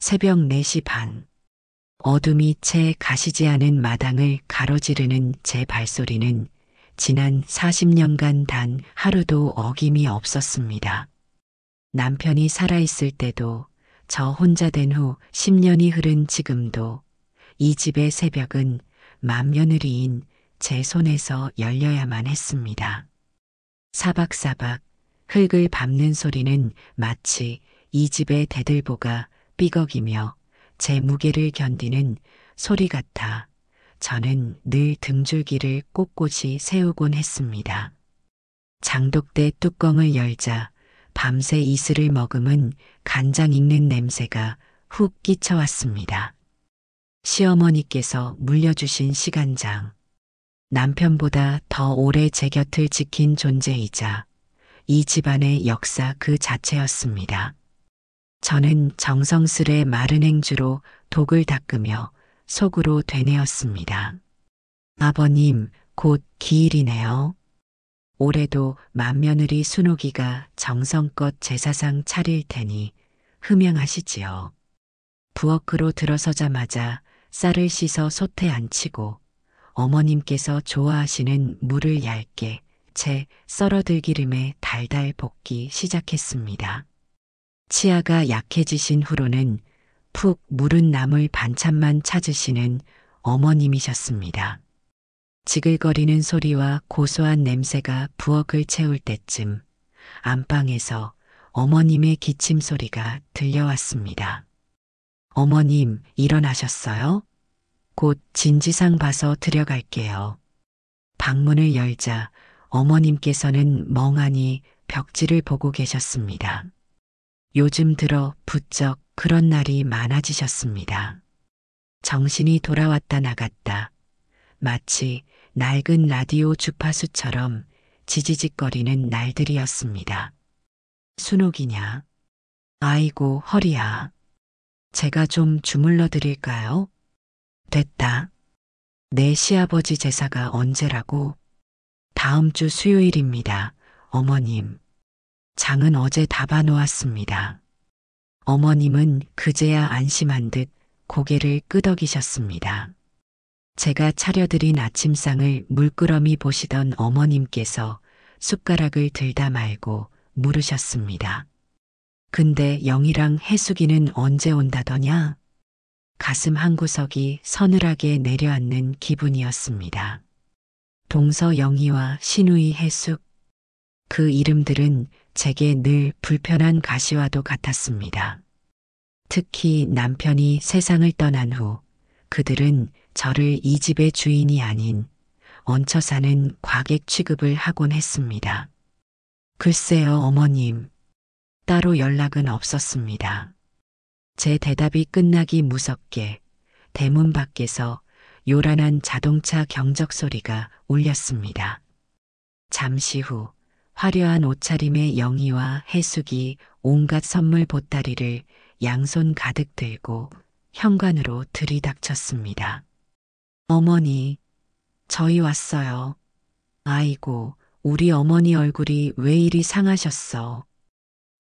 새벽 4시 반. 어둠이 채 가시지 않은 마당을 가로지르는 제 발소리는 지난 40년간 단 하루도 어김이 없었습니다. 남편이 살아있을 때도, 저 혼자 된 후 10년이 흐른 지금도 이 집의 새벽은 맏며느리인 제 손에서 열려야만 했습니다. 사박사박 흙을 밟는 소리는 마치 이 집의 대들보가 삐걱이며 제 무게를 견디는 소리 같아 저는 늘 등줄기를 꼿꼿이 세우곤 했습니다. 장독대 뚜껑을 열자 밤새 이슬을 머금은 간장 익는 냄새가 훅 끼쳐왔습니다. 시어머니께서 물려주신 시간장. 남편보다 더 오래 제 곁을 지킨 존재이자 이 집안의 역사 그 자체였습니다. 저는 정성스레 마른 행주로 독을 닦으며 속으로 되뇌었습니다. 아버님, 곧 기일이네요. 올해도 맏며느리 순옥이가 정성껏 제사상 차릴 테니 흠양하시지요. 부엌으로 들어서자마자 쌀을 씻어 솥에 앉히고 어머님께서 좋아하시는 물을 얇게 채 썰어들 기름에 달달 볶기 시작했습니다. 치아가 약해지신 후로는 푹 무른 나물 반찬만 찾으시는 어머님이셨습니다. 지글거리는 소리와 고소한 냄새가 부엌을 채울 때쯤 안방에서 어머님의 기침 소리가 들려왔습니다. 어머님, 일어나셨어요? 곧 진지상 봐서 들여갈게요. 방문을 열자 어머님께서는 멍하니 벽지를 보고 계셨습니다. 요즘 들어 부쩍 그런 날이 많아지셨습니다. 정신이 돌아왔다 나갔다. 마치 낡은 라디오 주파수처럼 지지직거리는 날들이었습니다. 순옥이냐? 아이고 허리야. 제가 좀 주물러 드릴까요? 됐다. 내 시아버지 제사가 언제라고? 다음 주 수요일입니다. 어머님. 장은 어제 다 봐놓았습니다. 어머님은 그제야 안심한 듯 고개를 끄덕이셨습니다. 제가 차려드린 아침상을 물끄러미 보시던 어머님께서 숟가락을 들다 말고 물으셨습니다. 근데 영희랑 해숙이는 언제 온다더냐? 가슴 한구석이 서늘하게 내려앉는 기분이었습니다. 동서 영희와 신우이 해숙. 그 이름들은 제게 늘 불편한 가시와도 같았습니다. 특히 남편이 세상을 떠난 후 그들은 저를 이 집의 주인이 아닌 얹혀 사는 과객 취급을 하곤 했습니다. 글쎄요, 어머님. 따로 연락은 없었습니다. 제 대답이 끝나기 무섭게 대문 밖에서 요란한 자동차 경적 소리가 울렸습니다. 잠시 후 화려한 옷차림의 영희와 해숙이 온갖 선물 보따리를 양손 가득 들고 현관으로 들이닥쳤습니다. 어머니, 저희 왔어요. 아이고, 우리 어머니 얼굴이 왜 이리 상하셨어.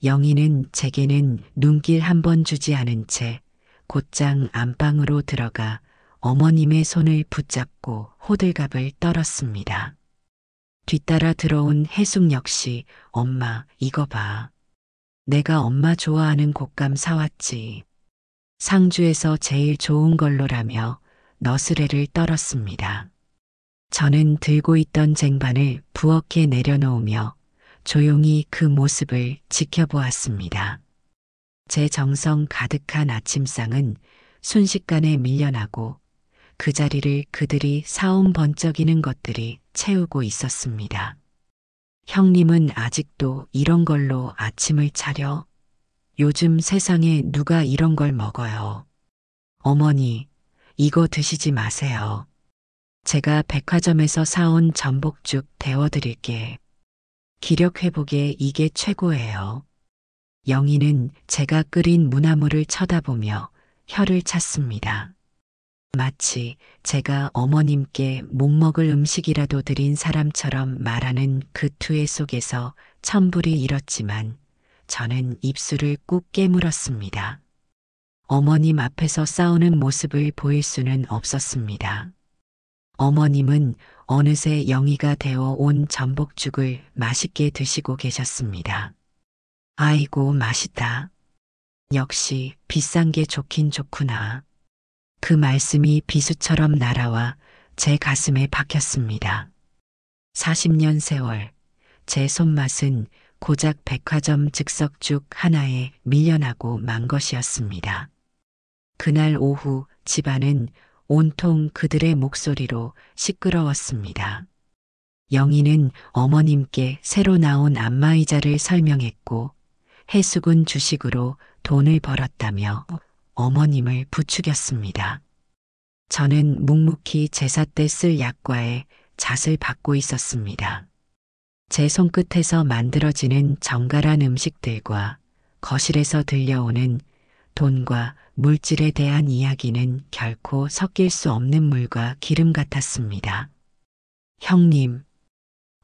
영희는 제게는 눈길 한 번 주지 않은 채 곧장 안방으로 들어가 어머님의 손을 붙잡고 호들갑을 떨었습니다. 뒤따라 들어온 해숙 역시 엄마 이거 봐. 내가 엄마 좋아하는 곶감 사왔지. 상주에서 제일 좋은 걸로라며 너스레를 떨었습니다. 저는 들고 있던 쟁반을 부엌에 내려놓으며 조용히 그 모습을 지켜보았습니다. 제 정성 가득한 아침상은 순식간에 밀려나고 그 자리를 그들이 사온 번쩍이는 것들이 채우고 있었습니다. 형님은 아직도 이런 걸로 아침을 차려? 요즘 세상에 누가 이런 걸 먹어요. 어머니, 이거 드시지 마세요. 제가 백화점에서 사온 전복죽 데워드릴게. 기력 회복에 이게 최고예요. 영희는 제가 끓인 무나물을 쳐다보며 혀를 찼습니다. 마치 제가 어머님께 목먹을 음식이라도 드린 사람처럼 말하는 그 투의 속에서 천불이 일었지만 저는 입술을 꾹 깨물었습니다. 어머님 앞에서 싸우는 모습을 보일 수는 없었습니다. 어머님은 어느새 영희가 되어 온 전복죽을 맛있게 드시고 계셨습니다. 아이고, 맛있다. 역시 비싼 게 좋긴 좋구나. 그 말씀이 비수처럼 날아와 제 가슴에 박혔습니다. 40년 세월, 제 손맛은 고작 백화점 즉석죽 하나에 밀려나고 만 것이었습니다. 그날 오후 집안은 온통 그들의 목소리로 시끄러웠습니다. 영희는 어머님께 새로 나온 안마의자를 설명했고 해숙은 주식으로 돈을 벌었다며 어머님을 부추겼습니다. 저는 묵묵히 제사 때 쓸 약과에 잣을 받고 있었습니다. 제 손끝에서 만들어지는 정갈한 음식들과 거실에서 들려오는 돈과 물질에 대한 이야기는 결코 섞일 수 없는 물과 기름 같았습니다. 형님,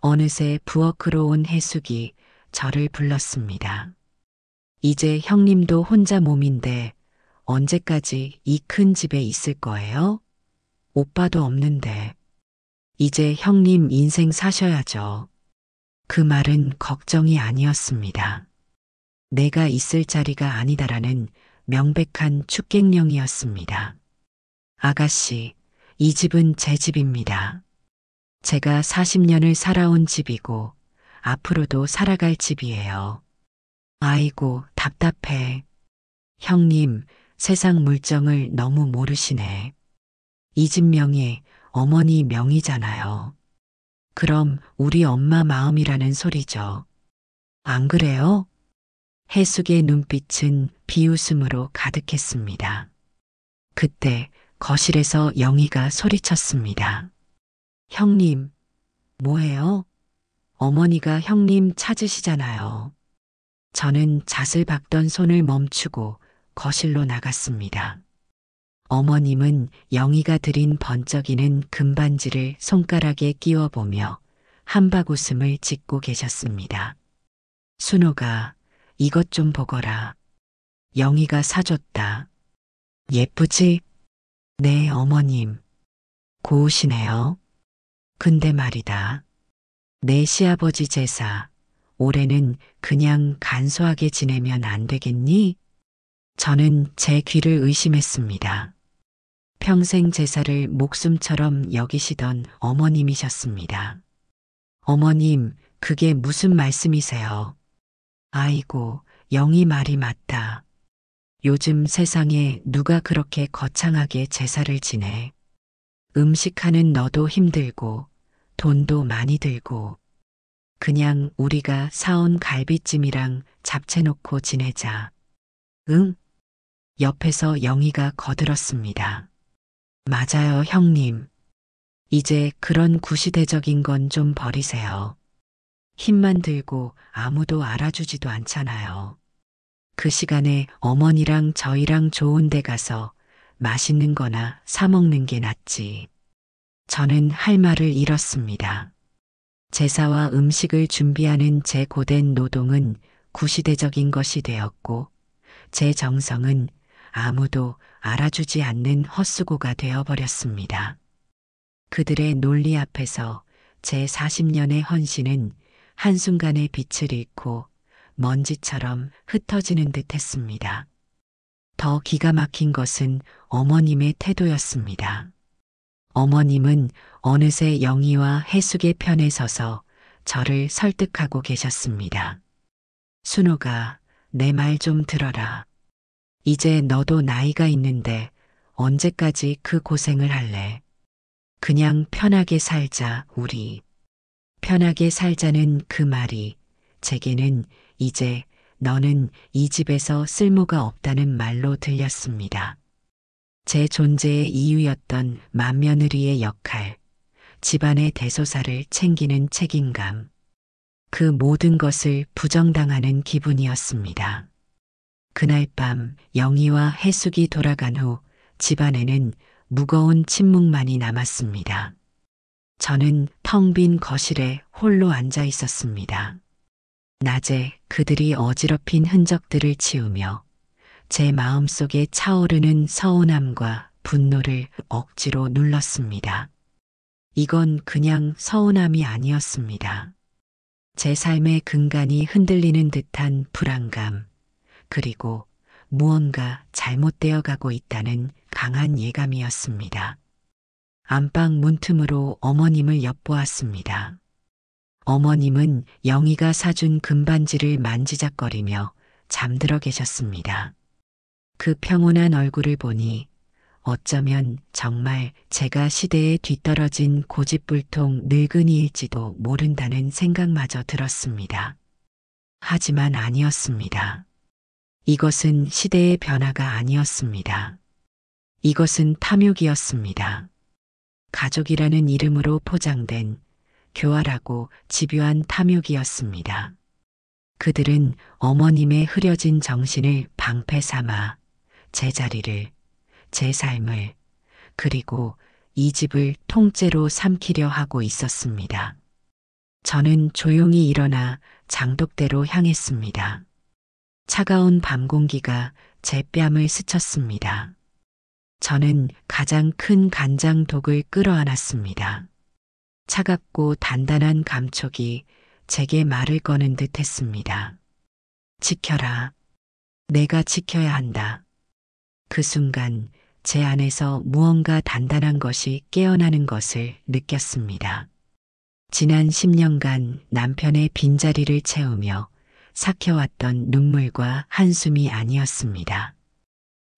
어느새 부엌으로 온 해숙이 저를 불렀습니다. 이제 형님도 혼자 몸인데 언제까지 이 큰 집에 있을 거예요? 오빠도 없는데. 이제 형님 인생 사셔야죠. 그 말은 걱정이 아니었습니다. 내가 있을 자리가 아니다라는 명백한 축객령이었습니다. 아가씨, 이 집은 제 집입니다. 제가 40년을 살아온 집이고 앞으로도 살아갈 집이에요. 아이고, 답답해. 형님, 세상 물정을 너무 모르시네. 이 집 명의 어머니 명의잖아요. 그럼 우리 엄마 마음이라는 소리죠. 안 그래요? 해숙의 눈빛은 비웃음으로 가득했습니다. 그때 거실에서 영희가 소리쳤습니다. 형님, 뭐해요? 어머니가 형님 찾으시잖아요. 저는 잣을 박던 손을 멈추고 거실로 나갔습니다. 어머님은 영희가 들인 번쩍이는 금반지를 손가락에 끼워보며 한박웃음을 짓고 계셨습니다. 순호가 이것 좀 보거라. 영희가 사줬다. 예쁘지? 네, 어머님. 고우시네요. 근데 말이다. 내 시아버지 제사, 올해는 그냥 간소하게 지내면 안 되겠니? 저는 제 귀를 의심했습니다. 평생 제사를 목숨처럼 여기시던 어머님이셨습니다. 어머님, 그게 무슨 말씀이세요? 아이고, 영희 말이 맞다. 요즘 세상에 누가 그렇게 거창하게 제사를 지내. 음식하는 너도 힘들고 돈도 많이 들고 그냥 우리가 사온 갈비찜이랑 잡채 놓고 지내자. 응? 옆에서 영희가 거들었습니다. 맞아요, 형님. 이제 그런 구시대적인 건 좀 버리세요. 힘만 들고 아무도 알아주지도 않잖아요. 그 시간에 어머니랑 저희랑 좋은 데 가서 맛있는 거나 사 먹는 게 낫지. 저는 할 말을 잃었습니다. 제사와 음식을 준비하는 제 고된 노동은 구시대적인 것이 되었고 제 정성은 아무도 알아주지 않는 헛수고가 되어버렸습니다. 그들의 논리 앞에서 제 40년의 헌신은 한순간에 빛을 잃고 먼지처럼 흩어지는 듯 했습니다. 더 기가 막힌 것은 어머님의 태도였습니다. 어머님은 어느새 영희와 해숙의 편에 서서 저를 설득하고 계셨습니다. 순호가 내 말 좀 들어라. 이제 너도 나이가 있는데 언제까지 그 고생을 할래? 그냥 편하게 살자, 우리. 편하게 살자는 그 말이 제게는 이제 너는 이 집에서 쓸모가 없다는 말로 들렸습니다. 제 존재의 이유였던 맏며느리의 역할, 집안의 대소사를 챙기는 책임감, 그 모든 것을 부정당하는 기분이었습니다. 그날 밤 영희와 해숙이 돌아간 후 집안에는 무거운 침묵만이 남았습니다. 저는 텅 빈 거실에 홀로 앉아 있었습니다. 낮에 그들이 어지럽힌 흔적들을 치우며 제 마음속에 차오르는 서운함과 분노를 억지로 눌렀습니다. 이건 그냥 서운함이 아니었습니다. 제 삶의 근간이 흔들리는 듯한 불안감, 그리고 무언가 잘못되어 가고 있다는 강한 예감이었습니다. 안방 문틈으로 어머님을 엿보았습니다. 어머님은 영희가 사준 금반지를 만지작거리며 잠들어 계셨습니다. 그 평온한 얼굴을 보니 어쩌면 정말 제가 시대에 뒤떨어진 고집불통 늙은이일지도 모른다는 생각마저 들었습니다. 하지만 아니었습니다. 이것은 시대의 변화가 아니었습니다. 이것은 탐욕이었습니다. 가족이라는 이름으로 포장된 교활하고 집요한 탐욕이었습니다. 그들은 어머님의 흐려진 정신을 방패 삼아 제 자리를, 제 삶을, 그리고 이 집을 통째로 삼키려 하고 있었습니다. 저는 조용히 일어나 장독대로 향했습니다. 차가운 밤 공기가 제 뺨을 스쳤습니다. 저는 가장 큰 간장독을 끌어안았습니다. 차갑고 단단한 감촉이 제게 말을 거는 듯 했습니다. 지켜라. 내가 지켜야 한다. 그 순간 제 안에서 무언가 단단한 것이 깨어나는 것을 느꼈습니다. 지난 10년간 남편의 빈자리를 채우며 삭혀왔던 눈물과 한숨이 아니었습니다.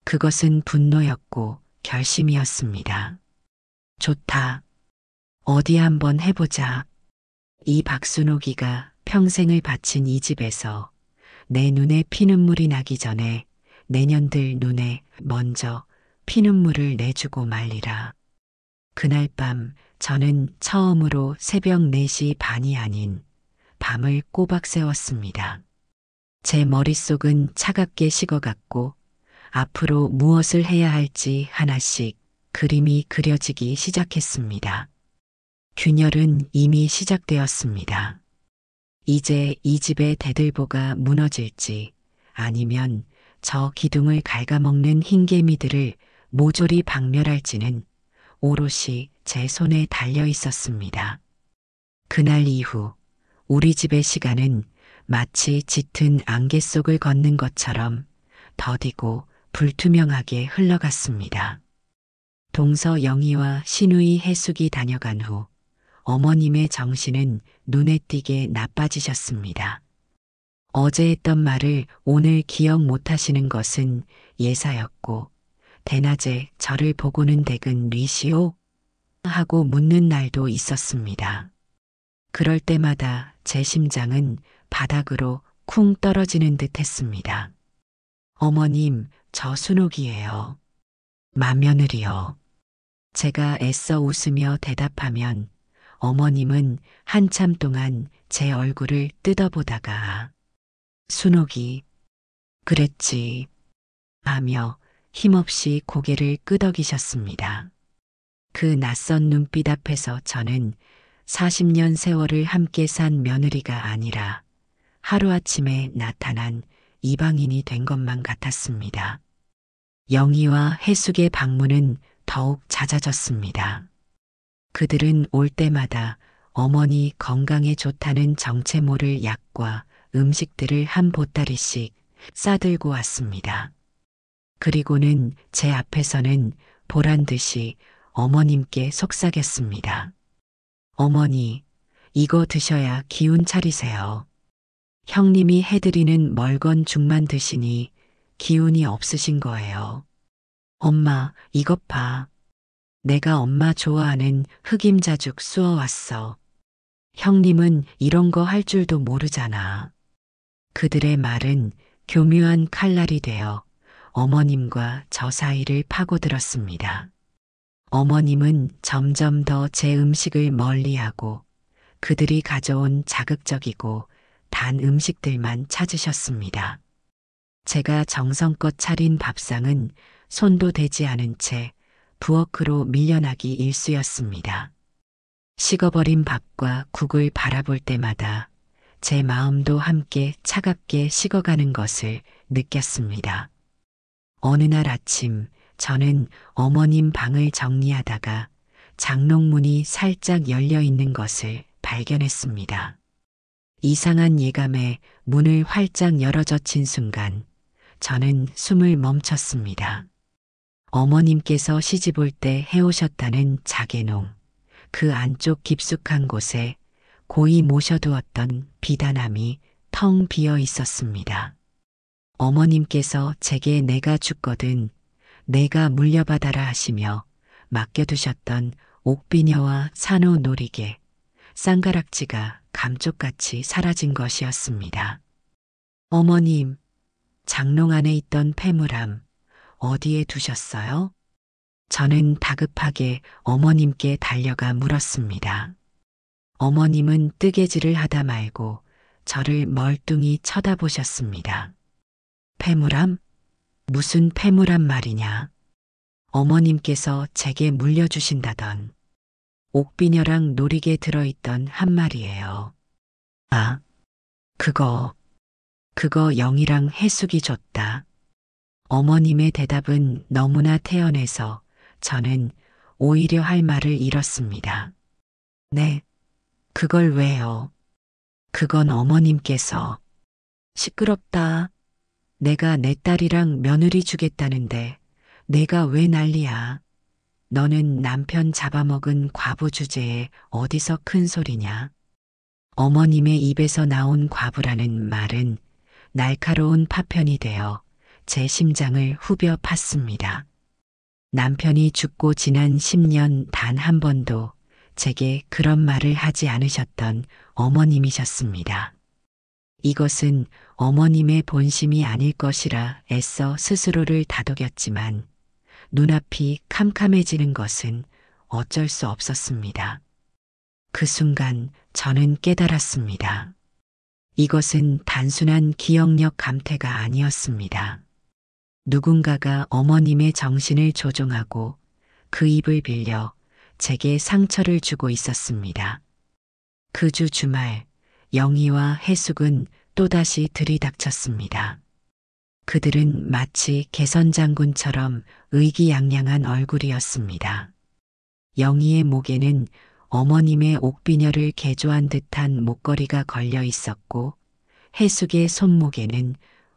그것은 분노였고 결심이었습니다. 좋다. 어디 한번 해보자. 이 박순옥이가 평생을 바친 이 집에서 내 눈에 피눈물이 나기 전에 내년들 눈에 먼저 피눈물을 내주고 말리라. 그날 밤 저는 처음으로 새벽 4시 반이 아닌 밤을 꼬박 새웠습니다. 제 머릿속은 차갑게 식어갔고 앞으로 무엇을 해야 할지 하나씩 그림이 그려지기 시작했습니다. 균열은 이미 시작되었습니다. 이제 이 집의 대들보가 무너질지 아니면 저 기둥을 갉아먹는 흰개미들을 모조리 박멸할지는 오롯이 제 손에 달려 있었습니다. 그날 이후 우리 집의 시간은 마치 짙은 안개 속을 걷는 것처럼 더디고 불투명하게 흘러갔습니다. 동서 영희와 신우이 해숙이 다녀간 후 어머님의 정신은 눈에 띄게 나빠지셨습니다. 어제 했던 말을 오늘 기억 못하시는 것은 예사였고 대낮에 저를 보고는 댁은 뉘시오? 하고 묻는 날도 있었습니다. 그럴 때마다 제 심장은 바닥으로 쿵 떨어지는 듯 했습니다. 어머님, 저 순옥이에요. 맏며느리요. 제가 애써 웃으며 대답하면 어머님은 한참 동안 제 얼굴을 뜯어보다가 순옥이 그랬지 하며 힘없이 고개를 끄덕이셨습니다. 그 낯선 눈빛 앞에서 저는 40년 세월을 함께 산 며느리가 아니라 하루아침에 나타난 이방인이 된 것만 같았습니다. 영희와 해숙의 방문은 더욱 잦아졌습니다. 그들은 올 때마다 어머니 건강에 좋다는 정체 모를 약과 음식들을 한 보따리씩 싸들고 왔습니다. 그리고는 제 앞에서는 보란 듯이 어머님께 속삭였습니다. 어머니, 이거 드셔야 기운 차리세요. 형님이 해드리는 멀건 죽만 드시니 기운이 없으신 거예요. 엄마, 이것 봐. 내가 엄마 좋아하는 흑임자죽 쑤어왔어. 형님은 이런 거 할 줄도 모르잖아. 그들의 말은 교묘한 칼날이 되어 어머님과 저 사이를 파고들었습니다. 어머님은 점점 더 제 음식을 멀리하고 그들이 가져온 자극적이고 단 음식들만 찾으셨습니다. 제가 정성껏 차린 밥상은 손도 대지 않은 채 부엌으로 밀려나기 일쑤였습니다. 식어버린 밥과 국을 바라볼 때마다 제 마음도 함께 차갑게 식어가는 것을 느꼈습니다. 어느 날 아침 저는 어머님 방을 정리하다가 장롱문이 살짝 열려 있는 것을 발견했습니다. 이상한 예감에 문을 활짝 열어젖힌 순간 저는 숨을 멈췄습니다. 어머님께서 시집올 때 해오셨다는 자개농, 그 안쪽 깊숙한 곳에 고이 모셔두었던 비단함이 텅 비어 있었습니다. 어머님께서 제게 내가 죽거든 내가 물려받아라 하시며 맡겨두셨던 옥비녀와 산호놀이개, 쌍가락지가 감쪽같이 사라진 것이었습니다. 어머님, 장롱 안에 있던 패물함 어디에 두셨어요? 저는 다급하게 어머님께 달려가 물었습니다. 어머님은 뜨개질을 하다 말고 저를 멀뚱히 쳐다보셨습니다. 패물함? 무슨 패물함 말이냐? 어머님께서 제게 물려주신다던 옥비녀랑 놀이개 들어있던 한 마리예요. 아, 그거 영이랑 해숙이 줬다. 어머님의 대답은 너무나 태연해서 저는 오히려 할 말을 잃었습니다. 네, 그걸 왜요? 그건 어머님께서. 시끄럽다. 내가 내 딸이랑 며느리 주겠다는데 내가 왜 난리야. 너는 남편 잡아먹은 과부 주제에 어디서 큰 소리냐. 어머님의 입에서 나온 과부라는 말은 날카로운 파편이 되어 제 심장을 후벼 팠습니다. 남편이 죽고 지난 10년 단 한 번도 제게 그런 말을 하지 않으셨던 어머님이셨습니다. 이것은 어머님의 본심이 아닐 것이라 애써 스스로를 다독였지만 눈앞이 캄캄해지는 것은 어쩔 수 없었습니다. 그 순간 저는 깨달았습니다. 이것은 단순한 기억력 감퇴가 아니었습니다. 누군가가 어머님의 정신을 조종하고 그 입을 빌려 제게 상처를 주고 있었습니다. 그 주 주말 영희와 해숙은 또다시 들이닥쳤습니다. 그들은 마치 개선장군처럼 의기양양한 얼굴이었습니다. 영희의 목에는 어머님의 옥비녀를 개조한 듯한 목걸이가 걸려 있었고 해숙의 손목에는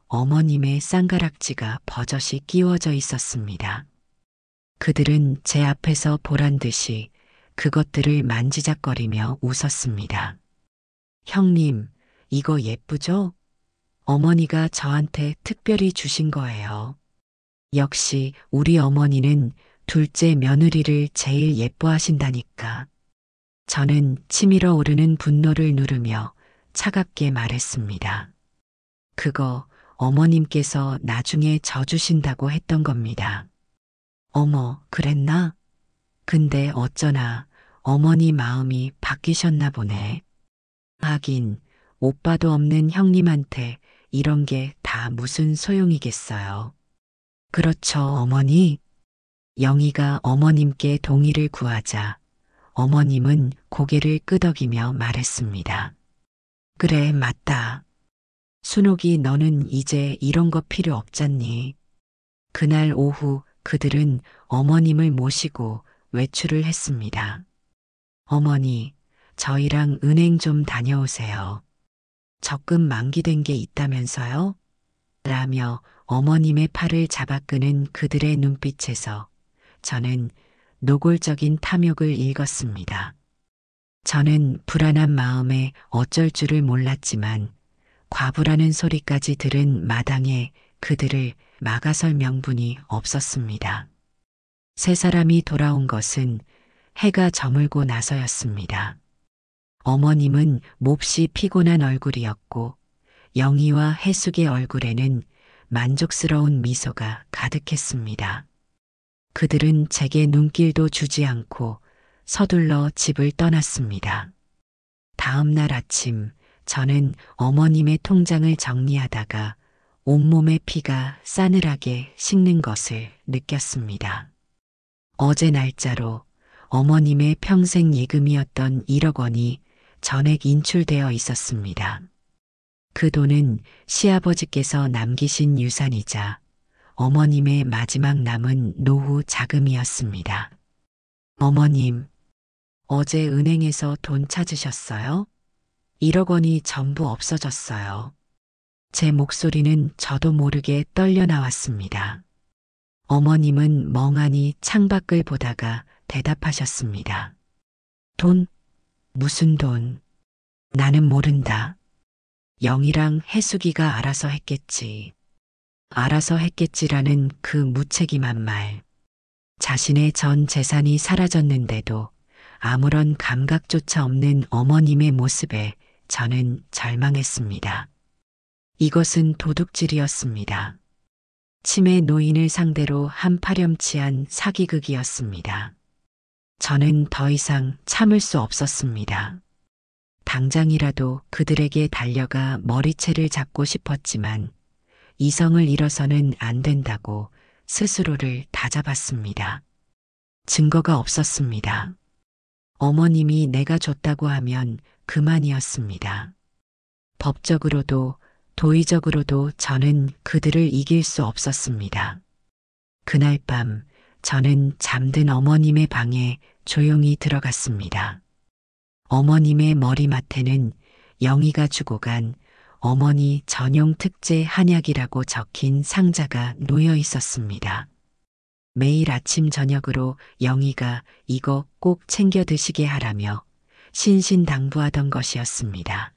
어머님의 쌍가락지가 버젓이 끼워져 있었습니다. 그들은 제 앞에서 보란 듯이 그것들을 만지작거리며 웃었습니다. 형님, 이거 예쁘죠? 어머니가 저한테 특별히 주신 거예요. 역시 우리 어머니는 둘째 며느리를 제일 예뻐하신다니까. 저는 치밀어 오르는 분노를 누르며 차갑게 말했습니다. 그거 어머님께서 나중에 져주신다고 했던 겁니다. 어머, 그랬나? 근데 어쩌나 어머니 마음이 바뀌셨나 보네. 하긴 오빠도 없는 형님한테 이런 게 다 무슨 소용이겠어요. 그렇죠, 어머니? 영희가 어머님께 동의를 구하자 어머님은 고개를 끄덕이며 말했습니다. 그래, 맞다. 순옥이 너는 이제 이런 거 필요 없잖니. 그날 오후 그들은 어머님을 모시고 외출을 했습니다. 어머니, 저희랑 은행 좀 다녀오세요. 적금 만기된 게 있다면서요? 라며 어머님의 팔을 잡아끄는 그들의 눈빛에서 저는 노골적인 탐욕을 읽었습니다. 저는 불안한 마음에 어쩔 줄을 몰랐지만 과부라는 소리까지 들은 마당에 그들을 막아설 명분이 없었습니다. 세 사람이 돌아온 것은 해가 저물고 나서였습니다. 어머님은 몹시 피곤한 얼굴이었고 영희와 해숙의 얼굴에는 만족스러운 미소가 가득했습니다. 그들은 제게 눈길도 주지 않고 서둘러 집을 떠났습니다. 다음 날 아침 저는 어머님의 통장을 정리하다가 온몸의 피가 싸늘하게 식는 것을 느꼈습니다. 어제 날짜로 어머님의 평생 예금이었던 1억 원이 전액 인출되어 있었습니다. 그 돈은 시아버지께서 남기신 유산이자 어머님의 마지막 남은 노후 자금이었습니다. 어머님, 어제 은행에서 돈 찾으셨어요? 1억 원이 전부 없어졌어요. 제 목소리는 저도 모르게 떨려 나왔습니다. 어머님은 멍하니 창밖을 보다가 대답하셨습니다. 돈? 무슨 돈? 나는 모른다. 영희랑 해숙이가 알아서 했겠지. 알아서 했겠지라는 그 무책임한 말. 자신의 전 재산이 사라졌는데도 아무런 감각조차 없는 어머님의 모습에 저는 절망했습니다. 이것은 도둑질이었습니다. 치매 노인을 상대로 한 파렴치한 사기극이었습니다. 저는 더 이상 참을 수 없었습니다. 당장이라도 그들에게 달려가 머리채를 잡고 싶었지만 이성을 잃어서는 안 된다고 스스로를 다잡았습니다. 증거가 없었습니다. 어머님이 내가 줬다고 하면 그만이었습니다. 법적으로도 도의적으로도 저는 그들을 이길 수 없었습니다. 그날 밤 저는 잠든 어머님의 방에 조용히 들어갔습니다. 어머님의 머리맡에는 영희가 주고 간 어머니 전용 특제 한약이라고 적힌 상자가 놓여 있었습니다. 매일 아침 저녁으로 영희가 이거 꼭 챙겨 드시게 하라며 신신당부하던 것이었습니다.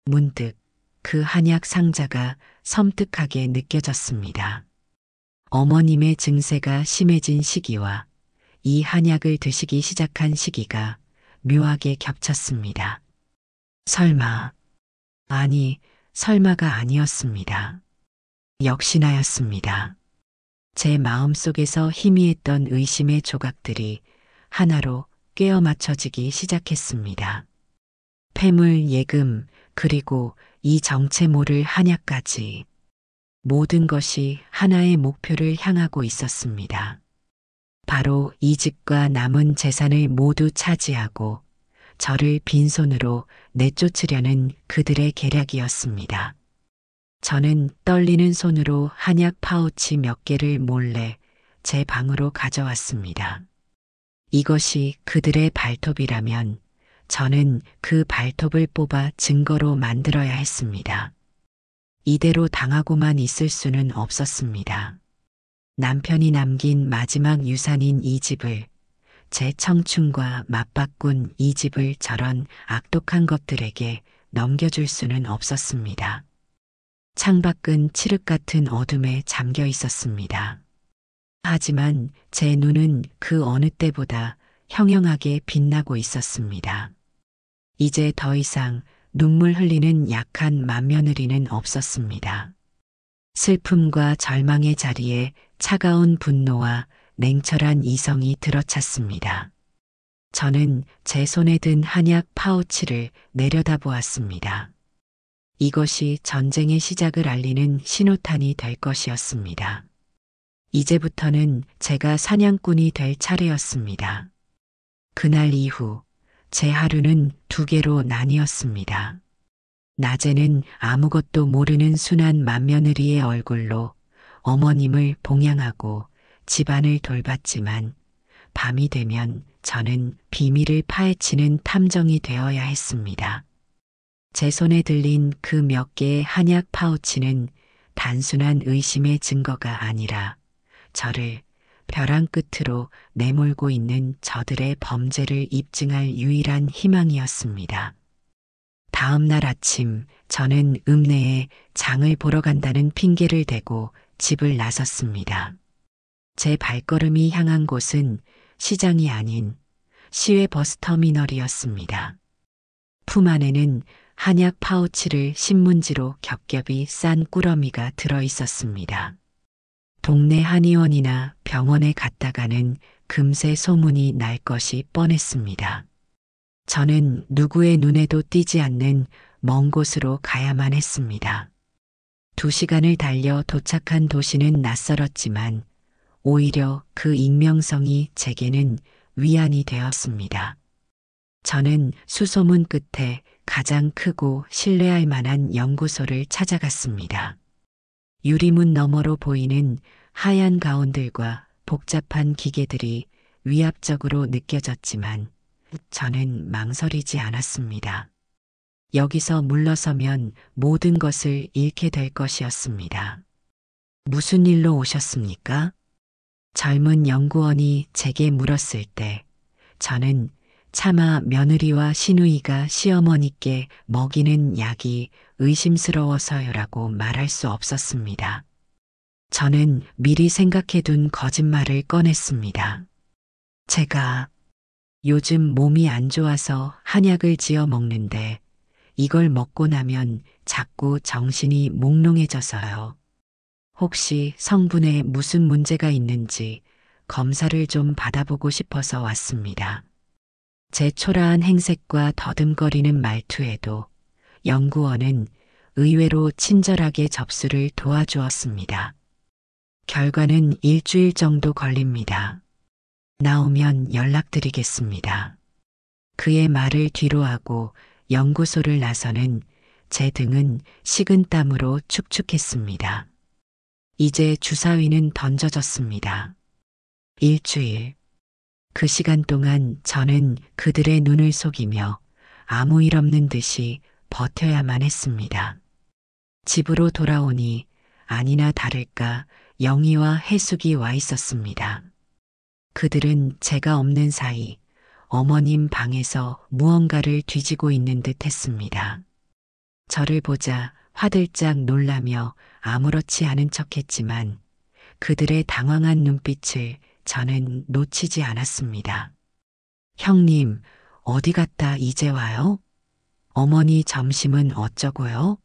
문득 그 한약 상자가 섬뜩하게 느껴졌습니다. 어머님의 증세가 심해진 시기와 이 한약을 드시기 시작한 시기가 묘하게 겹쳤습니다. 설마, 아니, 설마가 아니었습니다. 역시나였습니다. 제 마음속에서 희미했던 의심의 조각들이 하나로 꿰어 맞춰지기 시작했습니다. 폐물, 예금, 그리고 이 정체 모를 한약까지 모든 것이 하나의 목표를 향하고 있었습니다. 바로 이 집과 남은 재산을 모두 차지하고 저를 빈손으로 내쫓으려는 그들의 계략이었습니다. 저는 떨리는 손으로 한약 파우치 몇 개를 몰래 제 방으로 가져왔습니다. 이것이 그들의 발톱이라면 저는 그 발톱을 뽑아 증거로 만들어야 했습니다. 이대로 당하고만 있을 수는 없었습니다. 남편이 남긴 마지막 유산인 이 집을, 제 청춘과 맞바꾼 이 집을 저런 악독한 것들에게 넘겨줄 수는 없었습니다. 창밖은 칠흑 같은 어둠에 잠겨 있었습니다. 하지만 제 눈은 그 어느 때보다 형형하게 빛나고 있었습니다. 이제 더 이상 눈물 흘리는 약한 맏며느리는 없었습니다. 슬픔과 절망의 자리에 차가운 분노와 냉철한 이성이 들어찼습니다. 저는 제 손에 든 한약 파우치를 내려다보았습니다. 이것이 전쟁의 시작을 알리는 신호탄이 될 것이었습니다. 이제부터는 제가 사냥꾼이 될 차례였습니다. 그날 이후 제 하루는 두 개로 나뉘었습니다. 낮에는 아무것도 모르는 순한 맏며느리의 얼굴로 어머님을 봉양하고 집안을 돌봤지만 밤이 되면 저는 비밀을 파헤치는 탐정이 되어야 했습니다. 제 손에 들린 그 몇 개의 한약 파우치는 단순한 의심의 증거가 아니라 저를 벼랑 끝으로 내몰고 있는 저들의 범죄를 입증할 유일한 희망이었습니다. 다음 날 아침 저는 읍내에 장을 보러 간다는 핑계를 대고 집을 나섰습니다. 제 발걸음이 향한 곳은 시장이 아닌 시외 버스터미널이었습니다. 품 안에는 한약 파우치를 신문지로 겹겹이 싼 꾸러미가 들어 있었습니다. 동네 한의원이나 병원에 갔다가는 금세 소문이 날 것이 뻔했습니다. 저는 누구의 눈에도 띄지 않는 먼 곳으로 가야만 했습니다. 2시간을 달려 도착한 도시는 낯설었지만 오히려 그 익명성이 제게는 위안이 되었습니다. 저는 수소문 끝에 가장 크고 신뢰할 만한 연구소를 찾아갔습니다. 유리문 너머로 보이는 하얀 가운들과 복잡한 기계들이 위압적으로 느껴졌지만 저는 망설이지 않았습니다. 여기서 물러서면 모든 것을 잃게 될 것이었습니다. 무슨 일로 오셨습니까? 젊은 연구원이 제게 물었을 때 저는 차마 며느리와 시누이가 시어머니께 먹이는 약이 의심스러워서요라고 말할 수 없었습니다. 저는 미리 생각해둔 거짓말을 꺼냈습니다. 제가 요즘 몸이 안 좋아서 한약을 지어 먹는데 이걸 먹고 나면 자꾸 정신이 몽롱해져서요. 혹시 성분에 무슨 문제가 있는지 검사를 좀 받아보고 싶어서 왔습니다. 제 초라한 행색과 더듬거리는 말투에도 연구원은 의외로 친절하게 접수를 도와주었습니다. 결과는 일주일 정도 걸립니다. 나오면 연락드리겠습니다. 그의 말을 뒤로하고 연구소를 나서는 제 등은 식은땀으로 축축했습니다. 이제 주사위는 던져졌습니다. 일주일. 그 시간 동안 저는 그들의 눈을 속이며 아무 일 없는 듯이 버텨야만 했습니다. 집으로 돌아오니 아니나 다를까 영희와 해숙이 와 있었습니다. 그들은 제가 없는 사이 어머님 방에서 무언가를 뒤지고 있는 듯 했습니다. 저를 보자 화들짝 놀라며 아무렇지 않은 척했지만 그들의 당황한 눈빛을 저는 놓치지 않았습니다. 형님, 어디 갔다 이제 와요? 어머니 점심은 어쩌고요?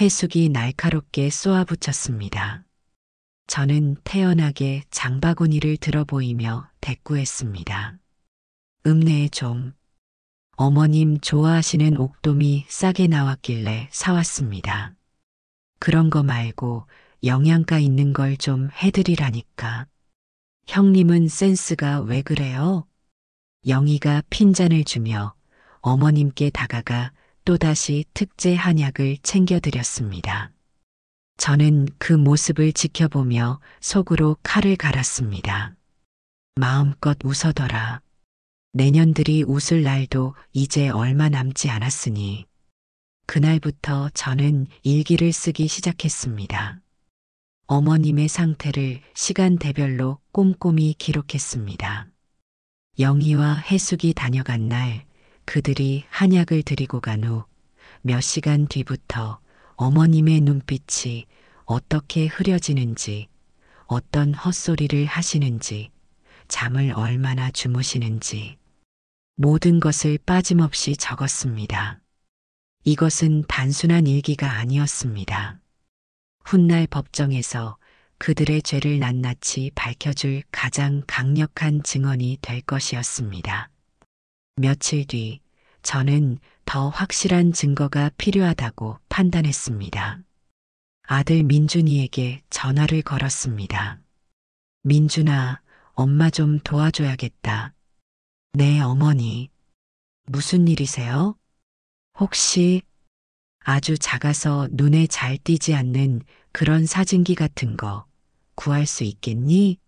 해숙이 날카롭게 쏘아붙였습니다. 저는 태연하게 장바구니를 들어 보이며 대꾸했습니다. 읍내에 좀. 어머님 좋아하시는 옥돔이 싸게 나왔길래 사왔습니다. 그런 거 말고 영양가 있는 걸 좀 해드리라니까. 형님은 센스가 왜 그래요? 영희가 핀잔을 주며 어머님께 다가가 또다시 특제 한약을 챙겨드렸습니다. 저는 그 모습을 지켜보며 속으로 칼을 갈았습니다. 마음껏 웃어더라. 내년들이 웃을 날도 이제 얼마 남지 않았으니 그날부터 저는 일기를 쓰기 시작했습니다. 어머님의 상태를 시간대별로 꼼꼼히 기록했습니다. 영희와 해숙이 다녀간 날 그들이 한약을 드리고 간 후 몇 시간 뒤부터 어머님의 눈빛이 어떻게 흐려지는지, 어떤 헛소리를 하시는지, 잠을 얼마나 주무시는지 모든 것을 빠짐없이 적었습니다. 이것은 단순한 일기가 아니었습니다. 훗날 법정에서 그들의 죄를 낱낱이 밝혀줄 가장 강력한 증언이 될 것이었습니다. 며칠 뒤 저는 더 확실한 증거가 필요하다고 판단했습니다. 아들 민준이에게 전화를 걸었습니다. 민준아, 엄마 좀 도와줘야겠다. 네, 어머니. 무슨 일이세요? 혹시 아주 작아서 눈에 잘 띄지 않는 그런 사진기 같은 거 구할 수 있겠니?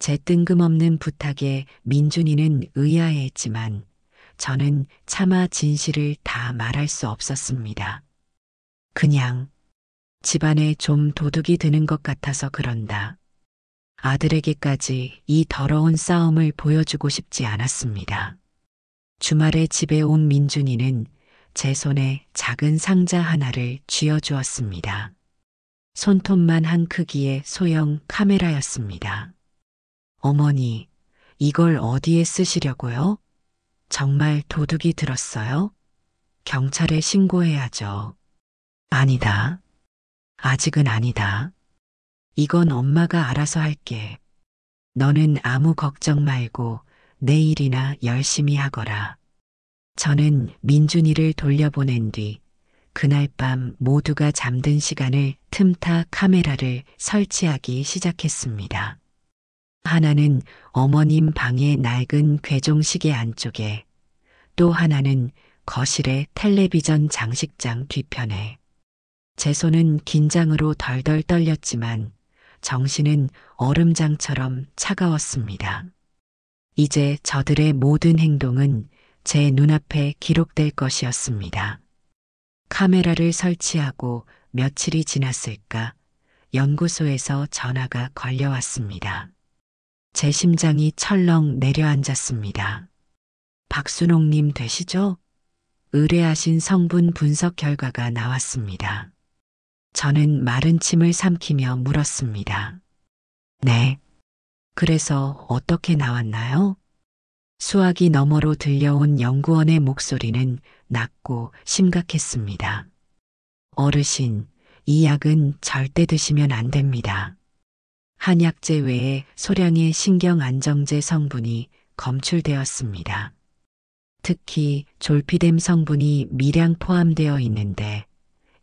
제 뜬금없는 부탁에 민준이는 의아해했지만 저는 차마 진실을 다 말할 수 없었습니다. 그냥 집안에 좀 도둑이 드는 것 같아서 그런다. 아들에게까지 이 더러운 싸움을 보여주고 싶지 않았습니다. 주말에 집에 온 민준이는 제 손에 작은 상자 하나를 쥐어주었습니다. 손톱만 한 크기의 소형 카메라였습니다. 어머니, 이걸 어디에 쓰시려고요? 정말 도둑이 들었어요? 경찰에 신고해야죠. 아니다. 아직은 아니다. 이건 엄마가 알아서 할게. 너는 아무 걱정 말고 내 일이나 열심히 하거라. 저는 민준이를 돌려보낸 뒤 그날 밤 모두가 잠든 시간을 틈타 카메라를 설치하기 시작했습니다. 하나는 어머님 방의 낡은 괴종시계 안쪽에, 또 하나는 거실의 텔레비전 장식장 뒤편에. 제 손은 긴장으로 덜덜 떨렸지만 정신은 얼음장처럼 차가웠습니다. 이제 저들의 모든 행동은 제 눈앞에 기록될 것이었습니다. 카메라를 설치하고 며칠이 지났을까 연구소에서 전화가 걸려왔습니다. 제 심장이 철렁 내려앉았습니다. 박순옥님 되시죠? 의뢰하신 성분 분석 결과가 나왔습니다. 저는 마른 침을 삼키며 물었습니다. 네. 그래서 어떻게 나왔나요? 수화기 너머로 들려온 연구원의 목소리는 낮고 심각했습니다. 어르신, 이 약은 절대 드시면 안 됩니다. 한약재 외에 소량의 신경안정제 성분이 검출되었습니다. 특히 졸피뎀 성분이 미량 포함되어 있는데